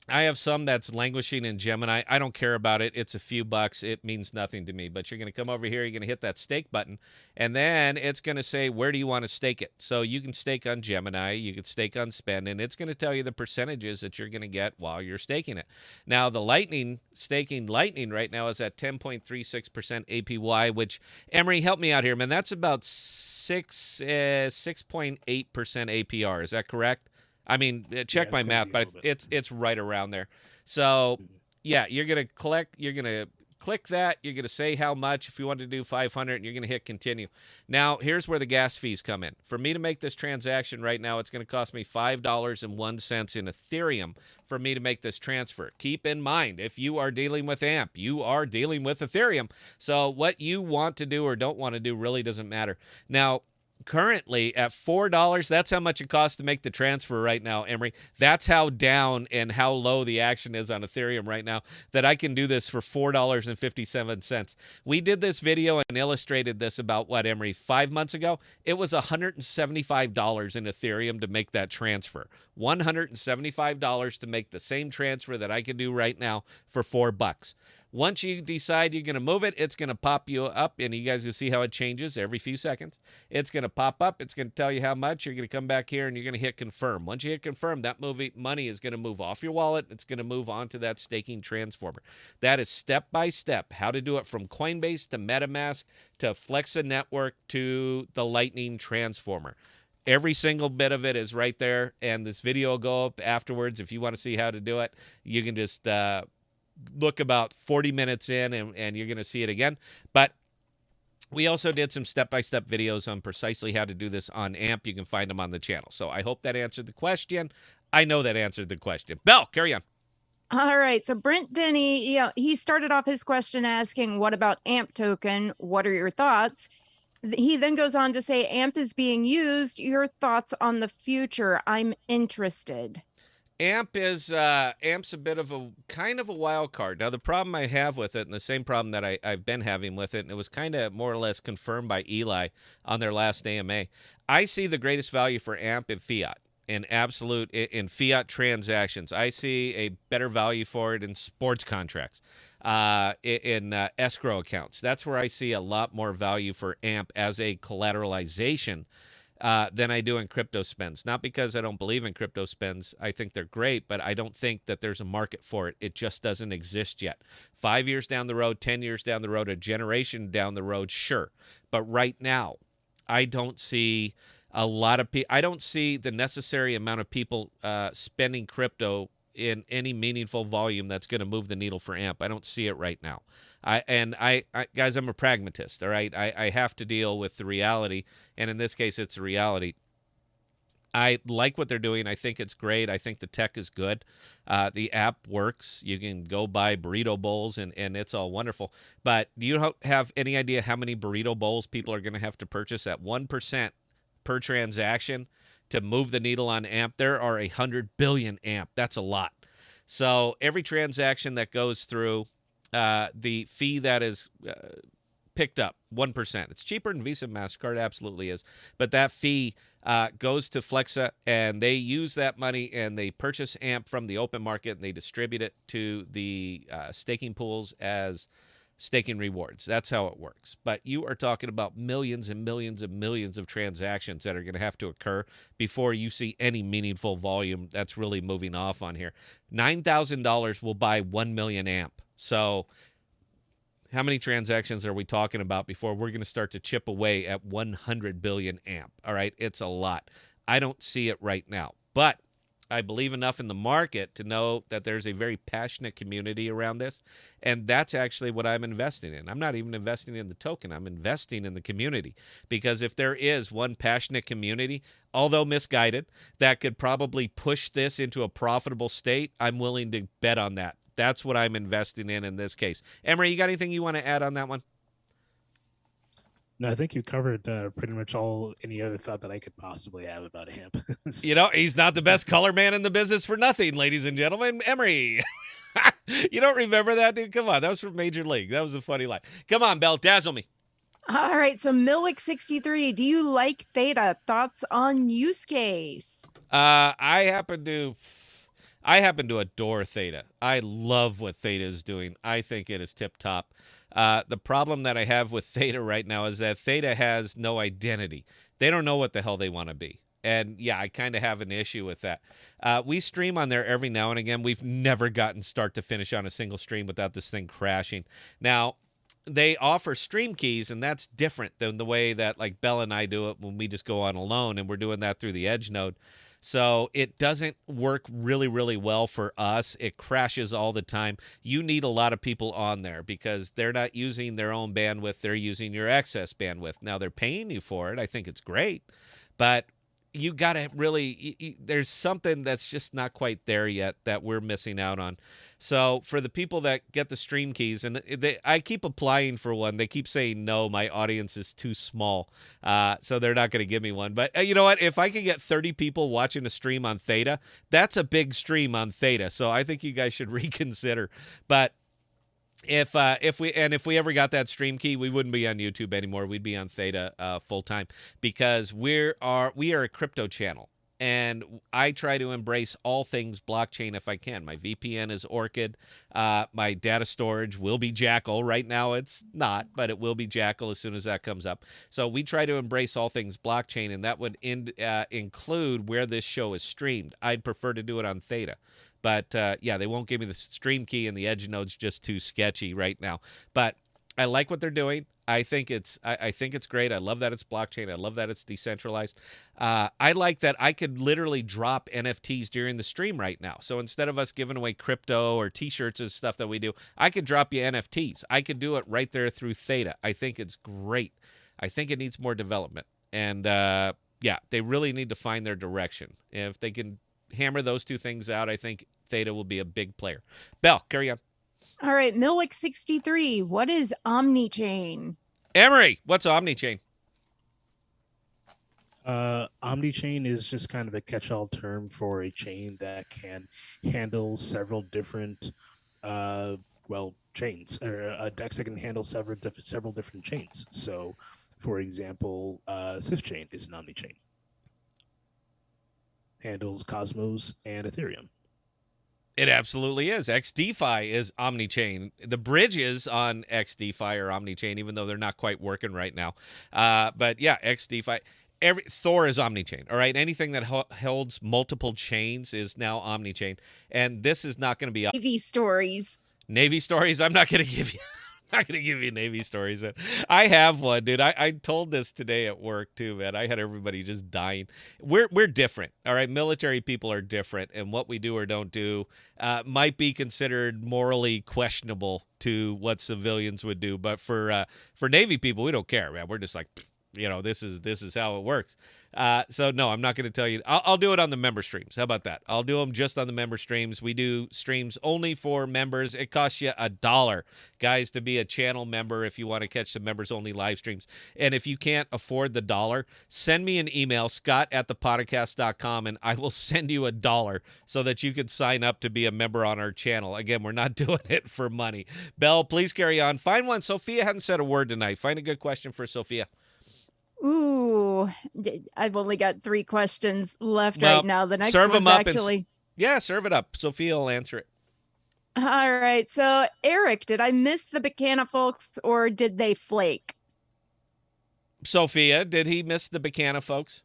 I have some that's languishing in Gemini. I don't care about it. It's a few bucks. It means nothing to me. But you're going to come over here. You're going to hit that stake button. And then it's going to say, where do you want to stake it? So you can stake on Gemini. You can stake on Spend. And it's going to tell you the percentages that you're going to get while you're staking it. Now, the staking Lightning right now is at 10.36% APY, which, Emery, help me out here, man. That's about 6.8% APR. Is that correct? I mean, check my math, but it's right around there. So, yeah, you're gonna click that. You're gonna say how much. If you want to do 500, you're gonna hit continue. Now, here's where the gas fees come in. For me to make this transaction right now, it's gonna cost me $5.01 in Ethereum for me to make this transfer. Keep in mind, if you are dealing with AMP, you are dealing with Ethereum. So, what you want to do or don't want to do really doesn't matter. Now, currently at $4, that's how much it costs to make the transfer right now, Emery. That's how down and how low the action is on Ethereum right now, that I can do this for $4.57. We did this video and illustrated this about, what, Emery, 5 months ago? It was $175 in Ethereum to make that transfer. $175 to make the same transfer that I can do right now for $4. Once you decide you're going to move it, it's going to pop you up, and you guys will see how it changes every few seconds. It's going to pop up. It's going to tell you how much. You're going to come back here, and you're going to hit confirm. Once you hit confirm, that money is going to move off your wallet. It's going to move on to that staking transformer. That is step by step how to do it from Coinbase to MetaMask to Flexa Network to the Lightning transformer. Every single bit of it is right there, and this video will go up afterwards. If you want to see how to do it, you can just look about 40 minutes in, and you're going to see it again. But we also did some step-by-step videos on precisely how to do this on AMP. You can find them on the channel. So I hope that answered the question. I know that answered the question. Belle, carry on. All right. So Brent Denny, he started off his question asking, what about AMP token? What are your thoughts? He then goes on to say, AMP is being used. Your thoughts on the future? I'm interested. Amp's a bit of a kind of a wild card. Now, the problem I have with it, and the same problem that I've been having with it, and it was kind of more or less confirmed by Eli on their last AMA, I see the greatest value for AMP in fiat, in fiat transactions. I see a better value for it in sports contracts, in escrow accounts. That's where I see a lot more value for AMP as a collateralization than I do in crypto spends. Not because I don't believe in crypto spends. I think they're great, but I don't think that there's a market for it. It just doesn't exist yet. 5 years down the road, 10 years down the road, a generation down the road, sure. But right now, I don't see a lot of people. I don't see the necessary amount of people spending crypto in any meaningful volume that's going to move the needle for AMP. I don't see it right now. Guys, I'm a pragmatist, all right? I have to deal with the reality, and in this case, it's a reality. I like what they're doing. I think it's great. I think the tech is good. The app works. You can go buy burrito bowls, and it's all wonderful. But do you have any idea how many burrito bowls people are going to have to purchase at 1% per transaction to move the needle on AMP? There are 100 billion AMP. That's a lot. So every transaction that goes through, the fee that is picked up, 1%. It's cheaper than Visa and MasterCard, absolutely is. But that fee goes to Flexa, and they use that money, and they purchase AMP from the open market, and they distribute it to the staking pools as staking rewards. That's how it works. But you are talking about millions and millions and millions of transactions that are going to have to occur before you see any meaningful volume that's really moving off on here. $9,000 will buy 1 million AMP. So how many transactions are we talking about before we're going to start to chip away at 100 billion AMP? All right, it's a lot. I don't see it right now, but I believe enough in the market to know that there's a very passionate community around this, and that's actually what I'm investing in. I'm not even investing in the token. I'm investing in the community, because if there is one passionate community, although misguided, that could probably push this into a profitable state, I'm willing to bet on that. That's what I'm investing in this case. Emery, you got anything you want to add on that one? No, I think you covered pretty much any other thought that I could possibly have about AMP. You know, he's not the best color man in the business for nothing, ladies and gentlemen. Emery. You don't remember that, dude? Come on. That was from Major League. That was a funny line. Come on, Bell. Dazzle me. All right. So Milwick63, do you like Theta? Thoughts on use case? I happen to adore Theta. I love what Theta is doing. I think it is tip top. The problem that I have with Theta right now is that Theta has no identity. They don't know what the hell they want to be. And yeah, I kind of have an issue with that. We stream on there every now and again. We've never gotten start to finish on a single stream without this thing crashing. Now, they offer stream keys, and that's different than the way that like Bell and I do it when we just go on alone, and we're doing that through the Edge node. So it doesn't work really, really well for us. It crashes all the time. You need a lot of people on there because they're not using their own bandwidth. They're using your excess bandwidth. Now, they're paying you for it. I think it's great. But you got to really, there's something that's just not quite there yet that we're missing out on. So for the people that get the stream keys, and I keep applying for one, they keep saying, no, my audience is too small. So they're not going to give me one. But you know what? If I could get 30 people watching a stream on Theta, that's a big stream on Theta. So I think you guys should reconsider. But if we ever got that stream key, we wouldn't be on YouTube anymore. We'd be on Theta full time, because we are a crypto channel, and I try to embrace all things blockchain if I can. My VPN is Orchid. My data storage will be Jackal. Right now it's not, but it will be Jackal as soon as that comes up. So we try to embrace all things blockchain, and that would include where this show is streamed. I'd prefer to do it on Theta. But, yeah, they won't give me the stream key, and the Edge node's just too sketchy right now. But I like what they're doing. I think it's great. I love that it's blockchain. I love that it's decentralized. I like that I could literally drop NFTs during the stream right now. So instead of us giving away crypto or T-shirts and stuff that we do, I could drop you NFTs. I could do it right there through Theta. I think it's great. I think it needs more development. And, yeah, they really need to find their direction. If they can hammer those two things out, I think Theta will be a big player. Bell, carry on. All right, Milwick63, what is OmniChain? Emery, what's OmniChain? OmniChain is just kind of a catch-all term for a chain that can handle several different, chains, or a DEX that can handle several different chains. So, for example, SwiftChain is an OmniChain. Handles Cosmos and Ethereum. It absolutely is. XDeFi is OmniChain. The bridges on XDeFi are OmniChain, even though they're not quite working right now. But yeah, XDeFi. Thor is OmniChain. All right, anything that holds multiple chains is now OmniChain, and this is not going to be Navy stories. Navy stories. I'm not going to give you. Not going to give you Navy stories, man. I have one, dude. I told this today at work too, man. I had everybody just dying. We're different, all right? Military people are different, and what we do or don't do might be considered morally questionable to what civilians would do. But for Navy people, we don't care, man. We're just like, this is how it works. So no, I'm not going to tell you. I'll do it on the member streams. How about that? I'll do them just on the member streams. We do streams only for members. It costs you $1, guys, to be a channel member if you want to catch the members only live streams. And if you can't afford the $1, send me an email, scott@thepodcast.com, and I will send you $1 so that you can sign up to be a member on our channel. Again, we're not doing it for money. Belle, please carry on. Find one. Sophia hadn't said a word tonight. Find a good question for Sophia. Ooh, I've only got 3 questions left Well, right now. The next serve 'em one's up actually. Yeah, serve it up. Sophia will answer it. All right. So, Eric, did I miss the Buchanan folks or did they flake? Sophia, did he miss the Buchanan folks?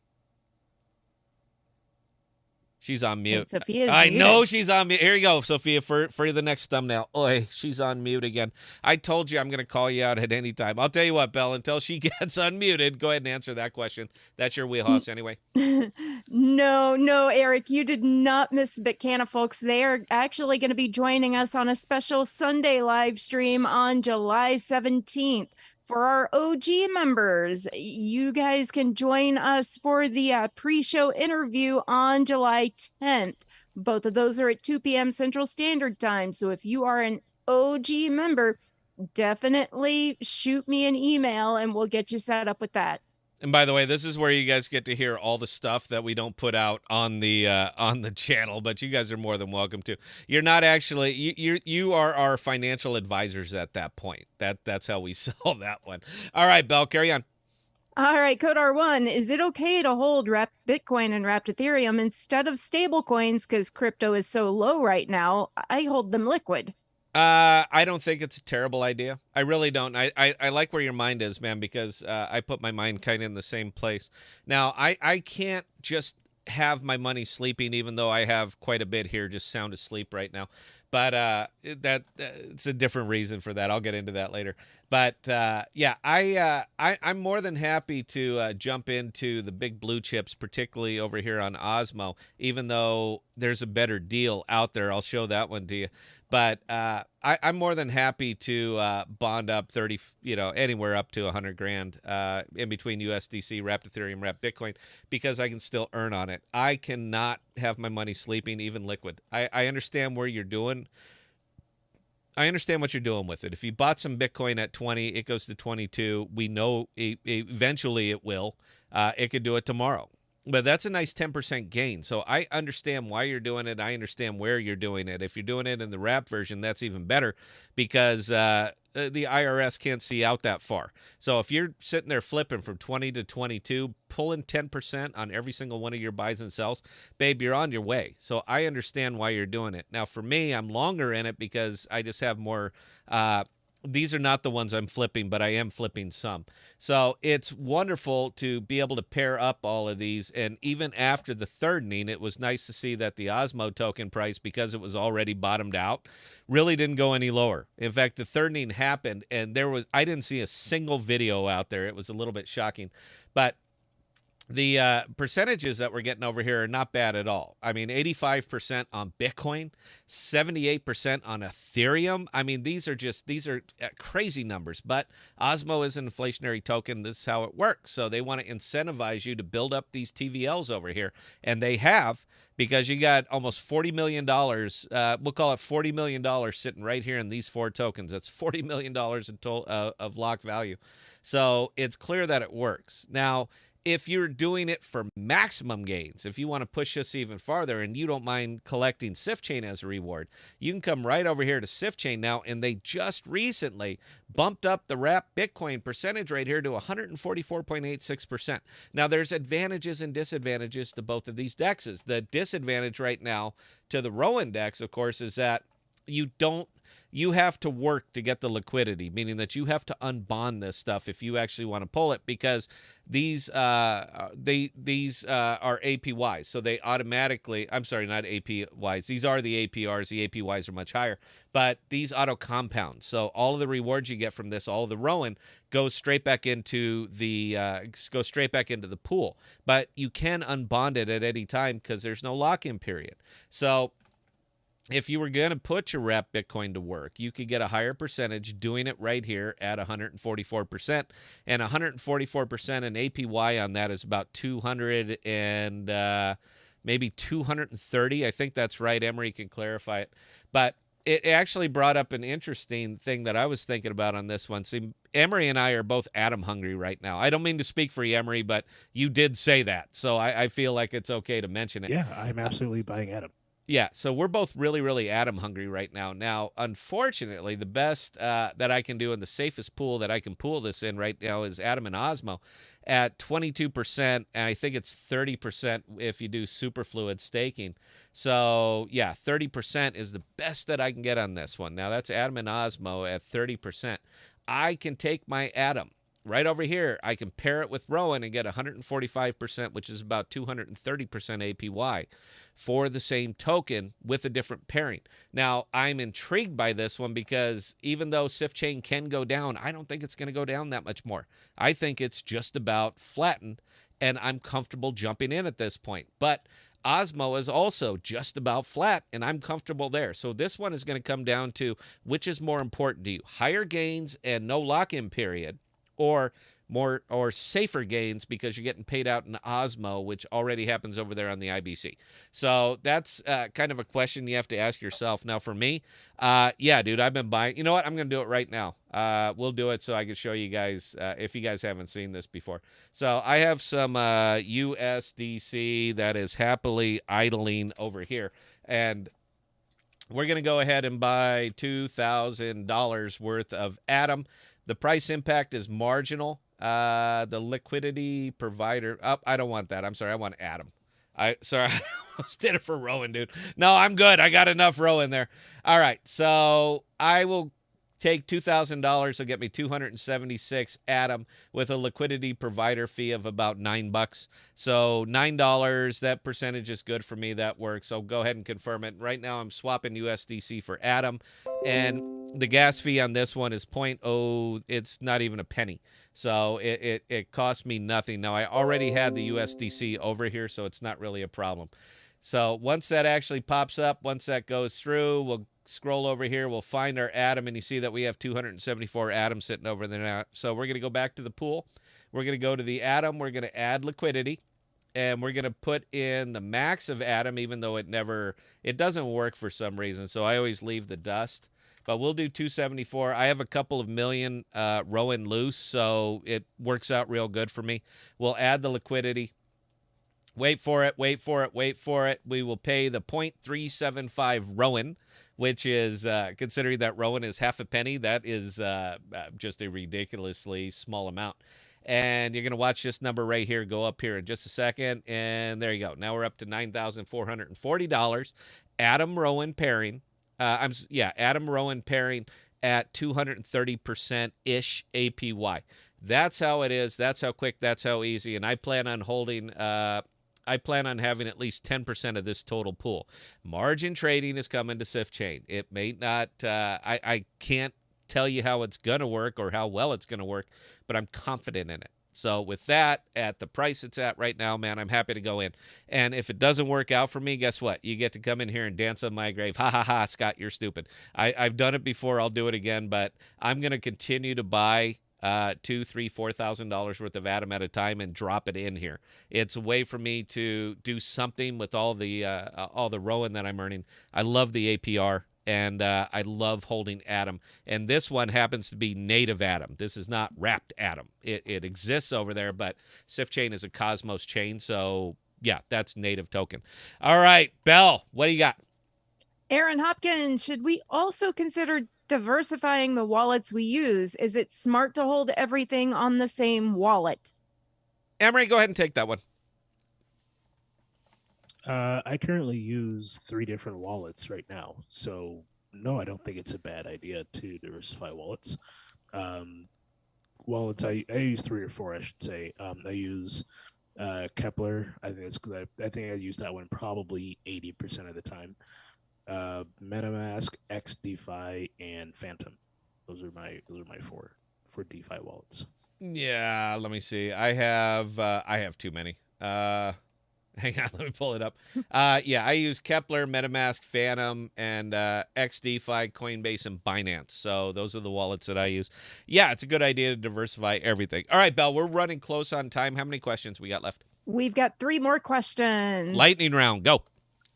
She's on mute. Sophia's I muted. know she's on mute. Here you go, Sophia, for the next thumbnail. Oi, she's on mute again. I told you I'm going to call you out at any time. I'll tell you what, Belle, until she gets unmuted, go ahead and answer that question. That's your wheelhouse anyway. No, Eric, you did not miss the Buchanan folks. They are actually going to be joining us on a special Sunday live stream on July 17th. For our OG members, you guys can join us for the pre-show interview on July 10th. Both of those are at 2 p.m. Central Standard Time. So if you are an OG member, definitely shoot me an email and we'll get you set up with that. And by the way, this is where you guys get to hear all the stuff that we don't put out on the channel, but you guys are more than welcome to. You're not actually you are our financial advisors at that point. That's how we sell that one. All right, Belle, carry on. All right, Code R1, is it okay to hold wrapped Bitcoin and wrapped Ethereum instead of stable coins because crypto is so low right now? I hold them liquid. I don't think it's a terrible idea. I really don't. I like where your mind is, man, because I put my mind kind of in the same place. Now, I can't just have my money sleeping, even though I have quite a bit here just sound asleep right now. But it's a different reason for that. I'll get into that later. But yeah, I'm more than happy to jump into the big blue chips, particularly over here on Osmo, even though there's a better deal out there. I'll show that one to you. But I'm more than happy to bond up 30, anywhere up to 100 grand in between USDC, wrapped Ethereum, wrapped Bitcoin, because I can still earn on it. I cannot have my money sleeping, even liquid. I understand where you're doing. I understand what you're doing with it. If you bought some Bitcoin at 20, it goes to 22. We know eventually it will. It could do it tomorrow. But that's a nice 10% gain. So I understand why you're doing it. I understand where you're doing it. If you're doing it in the wrap version, that's even better because the IRS can't see out that far. So if you're sitting there flipping from 20 to 22, pulling 10% on every single one of your buys and sells, babe, you're on your way. So I understand why you're doing it. Now, for me, I'm longer in it because I just have more these are not the ones I'm flipping, but I am flipping some. So it's wonderful to be able to pair up all of these. And even after the thirdening, it was nice to see that the Osmo token price, because it was already bottomed out, really didn't go any lower. In fact, the thirdening happened, and I didn't see a single video out there. It was a little bit shocking. But the percentages that we're getting over here are not bad at all. I mean, 85% on Bitcoin, 78% on Ethereum. I mean, these are crazy numbers. But Osmo is an inflationary token. This is how it works. So they want to incentivize you to build up these TVLs over here. And they have, because you got almost $40 million. We'll call it $40 million sitting right here in these 4 tokens. That's $40 million in total of locked value. So it's clear that it works. Now, if you're doing it for maximum gains, if you want to push this even farther and you don't mind collecting SIFChain as a reward, you can come right over here to SIFChain now, and they just recently bumped up the wrapped Bitcoin percentage rate here to 144.86%. Now, there's advantages and disadvantages to both of these dexes. The disadvantage right now to the Rowan dex, of course, is that you have to work to get the liquidity, meaning that you have to unbond this stuff if you actually want to pull it, because these are APYs. So they automatically, I'm sorry, not APYs. These are the APRs. The APYs are much higher, but these auto compound. So all of the rewards you get from this, all of the Rowan, goes straight back into the pool. But you can unbond it at any time because there's no lock-in period. So if you were going to put your wrap Bitcoin to work, you could get a higher percentage doing it right here at 144%. And 144% in APY on that is about 200 and maybe 230. I think that's right. Emery can clarify it. But it actually brought up an interesting thing that I was thinking about on this one. See, Emery and I are both atom hungry right now. I don't mean to speak for you, Emery, but you did say that. So I feel like it's okay to mention it. Yeah, I'm absolutely buying Atom. Yeah, so we're both really, really atom hungry right now. Now, unfortunately, the best that I can do and the safest pool that I can pool this in right now is Atom and Osmo at 22%, and I think it's 30% if you do superfluid staking. So, yeah, 30% is the best that I can get on this one. Now, that's Atom and Osmo at 30%. I can take my Atom right over here. I can pair it with Rowan and get 145%, which is about 230% APY for the same token with a different pairing. Now, I'm intrigued by this one because even though SIF chain can go down, I don't think it's going to go down that much more. I think it's just about flattened, and I'm comfortable jumping in at this point. But Osmo is also just about flat, and I'm comfortable there. So this one is going to come down to which is more important to you, higher gains and no lock-in period, or more or safer gains because you're getting paid out in Osmo, which already happens over there on the IBC. So that's kind of a question you have to ask yourself. Now, for me, yeah, dude, I've been buying. You know what? I'm going to do it right now. We'll do it so I can show you guys if you guys haven't seen this before. So I have some USDC that is happily idling over here, and we're going to go ahead and buy $2,000 worth of Atom. The price impact is marginal. The liquidity provider. Oh, I don't want that. I'm sorry. I want Atom. Sorry. I almost did it for Rowan, dude. No, I'm good. I got enough Rowan there. All right. So I will take $2,000. It'll get me 276 Atom with a liquidity provider fee of about $9. So $9, that percentage is good for me. That works. So go ahead and confirm it. Right now I'm swapping USDC for Atom, and the gas fee on this one is 0.0. It's not even a penny. So it cost me nothing. Now I already had the USDC over here, so it's not really a problem. So once that actually pops up, once that goes through, we'll scroll over here, we'll find our Atom, and you see that we have 274 Atoms sitting over there now. So we're going to go back to the pool. We're going to go to the Atom. We're going to add liquidity, and we're going to put in the max of Atom, even though it doesn't work for some reason. So I always leave the dust. But we'll do 274. I have a couple of million Rowan loose, so it works out real good for me. We'll add the liquidity. Wait for it, wait for it, wait for it. We will pay the 0.375 Rowan, which is, considering that Rowan is half a penny, that is just a ridiculously small amount. And you're going to watch this number right here go up here in just a second. And there you go. Now we're up to $9,440. Atom Rowan pairing. Atom Rowan pairing at 230%-ish APY. That's how it is. That's how quick. That's how easy. And I plan on holding. I plan on having at least 10% of this total pool. Margin trading is coming to SIF Chain. It may not. I can't tell you how it's gonna work or how well it's gonna work, but I'm confident in it. So with that, at the price it's at right now, man, I'm happy to go in. And if it doesn't work out for me, guess what? You get to come in here and dance on my grave. Ha, ha, ha, Scott, you're stupid. I've done it before. I'll do it again. But I'm going to continue to buy $2,000, $3,000, $4,000 worth of Atom at a time and drop it in here. It's a way for me to do something with all the Rowan that I'm earning. I love the APR. And I love holding Atom. And this one happens to be native Atom. This is not wrapped Atom. It exists over there, but SIF Chain is a Cosmos chain. So, yeah, that's native token. All right, Belle, what do you got? Aaron Hopkins, should we also consider diversifying the wallets we use? Is it smart to hold everything on the same wallet? Emery, go ahead and take that one. I currently use 3 different wallets right now. So, no, I don't think it's a bad idea to diversify wallets. Wallets, I use 3 or 4, I should say. I use Kepler. I think I use that one probably 80% of the time. MetaMask, XDeFi, and Phantom. Those are my 4 for DeFi wallets. Yeah, let me see. I have too many. Hang on, let me pull it up. Yeah, I use Kepler, MetaMask, Phantom, and XDeFi, Coinbase, and Binance. So those are the wallets that I use. Yeah, it's a good idea to diversify everything. All right, Belle, we're running close on time. How many questions we got left? We've got 3 more questions. Lightning round, go.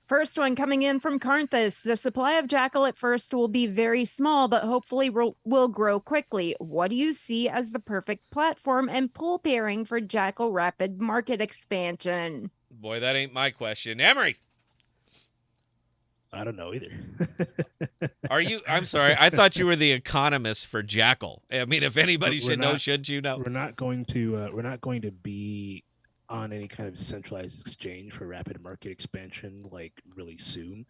First one coming in from Carnthus. The supply of Jackal at first will be very small, but hopefully will grow quickly. What do you see as the perfect platform and pool pairing for Jackal rapid market expansion? Boy, that ain't my question. Emery, I don't know either. are you? I'm sorry. I thought you were the economist for Jackal. I mean, if anybody should know, shouldn't you know? We're not going to be on any kind of centralized exchange for rapid market expansion like really soon.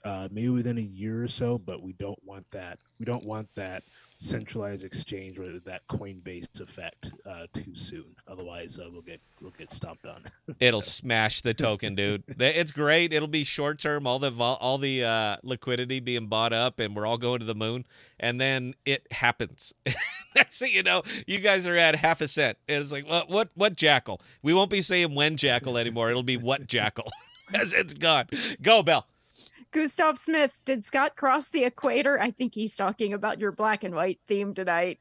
Maybe within a year or so, but we don't want that. We don't want that centralized exchange or that Coinbase effect too soon. Otherwise, we'll get stomped on. It'll smash the token, dude. It's great. It'll be short term. All the liquidity being bought up, and we're all going to the moon. And then it happens. Next thing you know, you guys are at half a cent. And it's like, what Jackal? We won't be saying when Jackal anymore. It'll be what Jackal, as it's gone. Go, Belle. Gustav Smith, did Scott cross the equator? I think he's talking about your black and white theme tonight.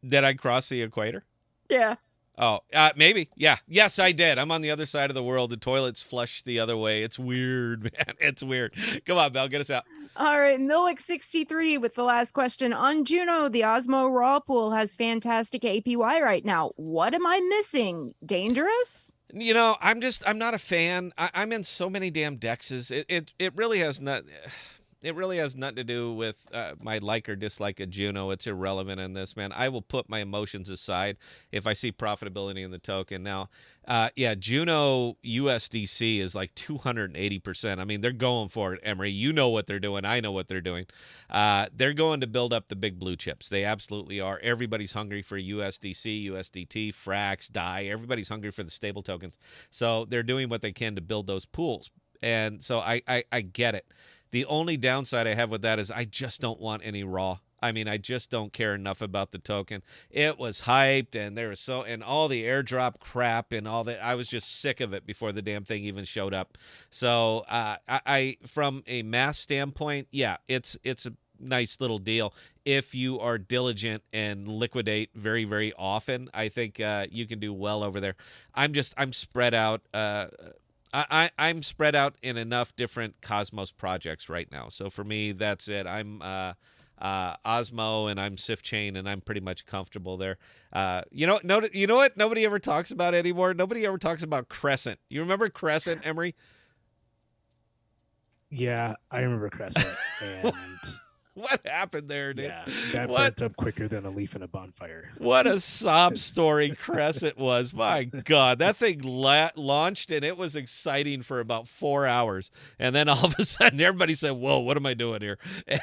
Did I cross the equator? Yeah. Oh, maybe. Yeah. Yes, I did. I'm on the other side of the world. The toilets flush the other way. It's weird, man. It's weird. Come on, Belle, get us out. All right, Milik63 with the last question. On Juno, the Osmo Raw Pool has fantastic APY right now. What am I missing? Dangerous? You know, I'm not a fan. I'm in so many damn dexes. It really has nothing to do with my like or dislike of Juno. It's irrelevant in this, man. I will put my emotions aside if I see profitability in the token. Now, Juno USDC is like 280%. I mean, they're going for it, Emery. You know what they're doing. I know what they're doing. They're going to build up the big blue chips. They absolutely are. Everybody's hungry for USDC, USDT, Frax, DAI. Everybody's hungry for the stable tokens. So they're doing what they can to build those pools. And so I get it. The only downside I have with that is I just don't want any raw. I mean, I just don't care enough about the token. It was hyped, and there was and all the airdrop crap and all that. I was just sick of it before the damn thing even showed up. So, I from a mass standpoint, yeah, it's a nice little deal. If you are diligent and liquidate very, very often, I think you can do well over there. I'm spread out. I'm spread out in enough different Cosmos projects right now. So for me, that's it. I'm Osmo and I'm Sif Chain, and I'm pretty much comfortable there. You know what? Nobody ever talks about anymore. Nobody ever talks about Crescent. You remember Crescent, Emery? Yeah, I remember Crescent. And what happened there, dude? Yeah, that burnt up quicker than a leaf in a bonfire. What a sob story Crescent was. My God, that thing launched, and it was exciting for about 4 hours. And then all of a sudden, everybody said, whoa, what am I doing here? And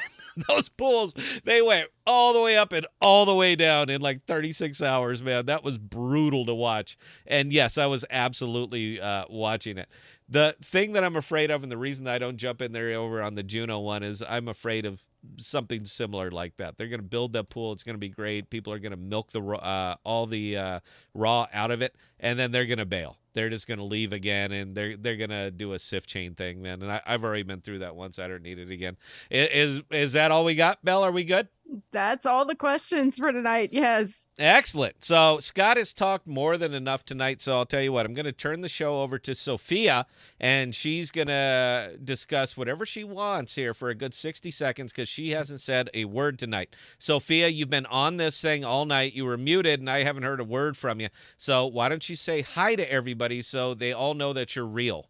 those pools, they went all the way up and all the way down in like 36 hours, man. That was brutal to watch. And yes, I was absolutely watching it. The thing that I'm afraid of, and the reason that I don't jump in there over on the Juno one, is I'm afraid of something similar like that. They're going to build that pool. It's going to be great. People are going to milk all the raw out of it, and then they're going to bail. They're just going to leave again, and they're going to do a Sif chain thing, man. And I've already been through that once. I don't need it again. Is that all we got, Belle? Are we good? That's all the questions for tonight. Yes. Excellent. So Scott has talked more than enough tonight. So I'll tell you what, I'm going to turn the show over to Sophia, and she's going to discuss whatever she wants here for a good 60 seconds because she hasn't said a word tonight. Sophia, you've been on this thing all night. You were muted, and I haven't heard a word from you. So why don't you say hi to everybody so they all know that you're real?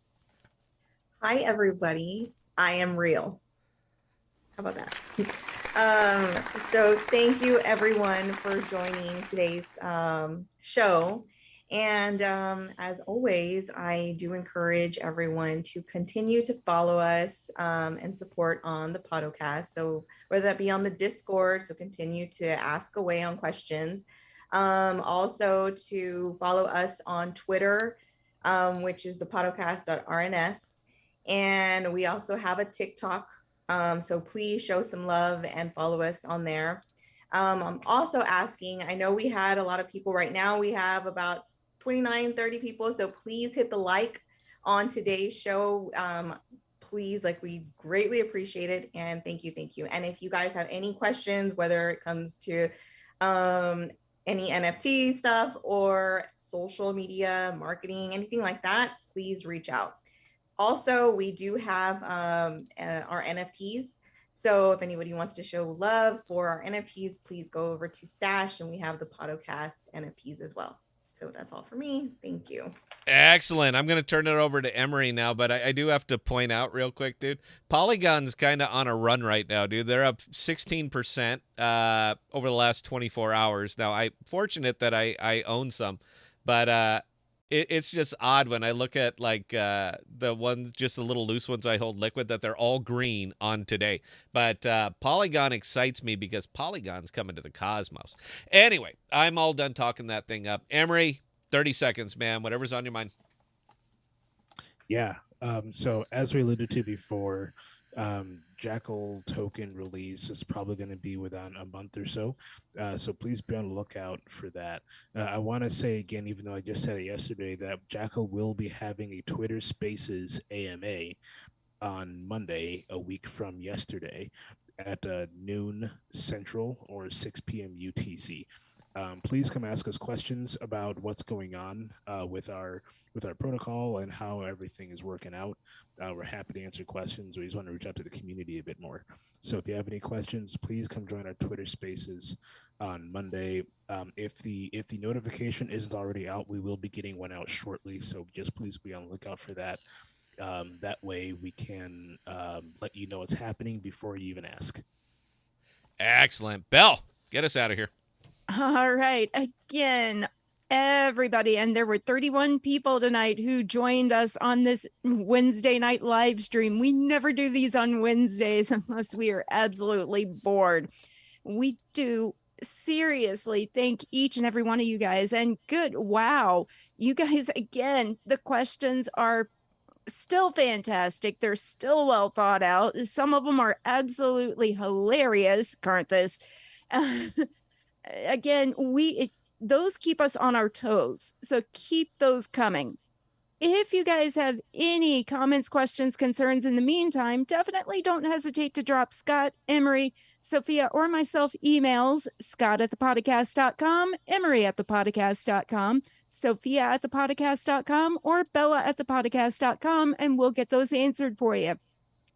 Hi, everybody. I am real. How about that? So thank you everyone for joining today's show. And as always, I do encourage everyone to continue to follow us and support on the podcast. So whether that be on the Discord, so continue to ask away on questions. Also to follow us on Twitter, which is thepodcast.rns. And we also have a TikTok. So please show some love and follow us on there. I'm also asking, I know we had a lot of people right now. We have about 29, 30 people. So please hit the like on today's show. Please, like, we greatly appreciate it. And thank you. And if you guys have any questions, whether it comes to any NFT stuff or social media marketing, anything like that, please reach out. Also, we do have our NFTs. So if anybody wants to show love for our NFTs, please go over to Stash, and we have the Podcast NFTs as well. So that's all for me. Thank you. Excellent. I'm going to turn it over to Emery now, but I do have to point out real quick, dude. Polygon's kind of on a run right now, dude. They're up 16% over the last 24 hours. Now, I'm fortunate that I own some, but it's just odd when I look at like the ones, just the little loose ones I hold liquid, that they're all green on today. But Polygon excites me because Polygon's coming to the cosmos. Anyway, I'm all done talking that thing up. Emery, 30 seconds, man. Whatever's on your mind. Yeah. So as we alluded to before, Jackal token release is probably going to be within a month or so. So please be on the lookout for that. I want to say again, even though I just said it yesterday, that Jackal will be having a Twitter Spaces AMA on Monday, a week from yesterday, at noon Central or 6 p.m. UTC. Please come ask us questions about what's going on with our protocol and how everything is working out. We're happy to answer questions. We just want to reach out to the community a bit more. So if you have any questions, please come join our Twitter Spaces on Monday. If the notification isn't already out, we will be getting one out shortly. So just please be on the lookout for that. That way we can let you know what's happening before you even ask. Excellent. Belle, get us out of here. All right. Again, everybody, and there were 31 people tonight who joined us on this Wednesday night live stream. We never do these on Wednesdays unless we are absolutely bored. We do seriously thank each and every one of you guys. And good. Wow. You guys, again, the questions are still fantastic. They're still well thought out. Some of them are absolutely hilarious, aren't this? Again, those keep us on our toes. So keep those coming. If you guys have any comments, questions, concerns in the meantime, definitely don't hesitate to drop Scott, Emery, Sophia, or myself emails, scott@thepodcast.com, emery@thepodcast.com, sophia@thepodcast.com, or bella@thepodcast.com, and we'll get those answered for you.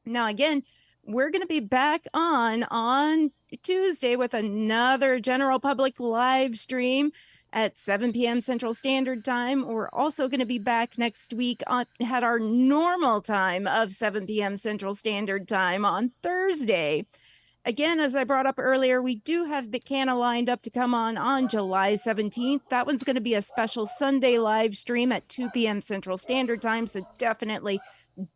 Now, again, we're going to be back on Tuesday with another general public live stream at 7 p.m. Central Standard Time. We're also going to be back next week at our normal time of 7 p.m. Central Standard Time on Thursday. Again, as I brought up earlier, we do have Bicana lined up to come on July 17th. That one's going to be a special Sunday live stream at 2 p.m. Central Standard Time, so definitely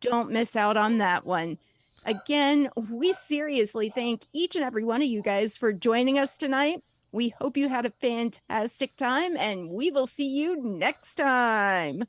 don't miss out on that one. Again, we seriously thank each and every one of you guys for joining us tonight. We hope you had a fantastic time, and we will see you next time.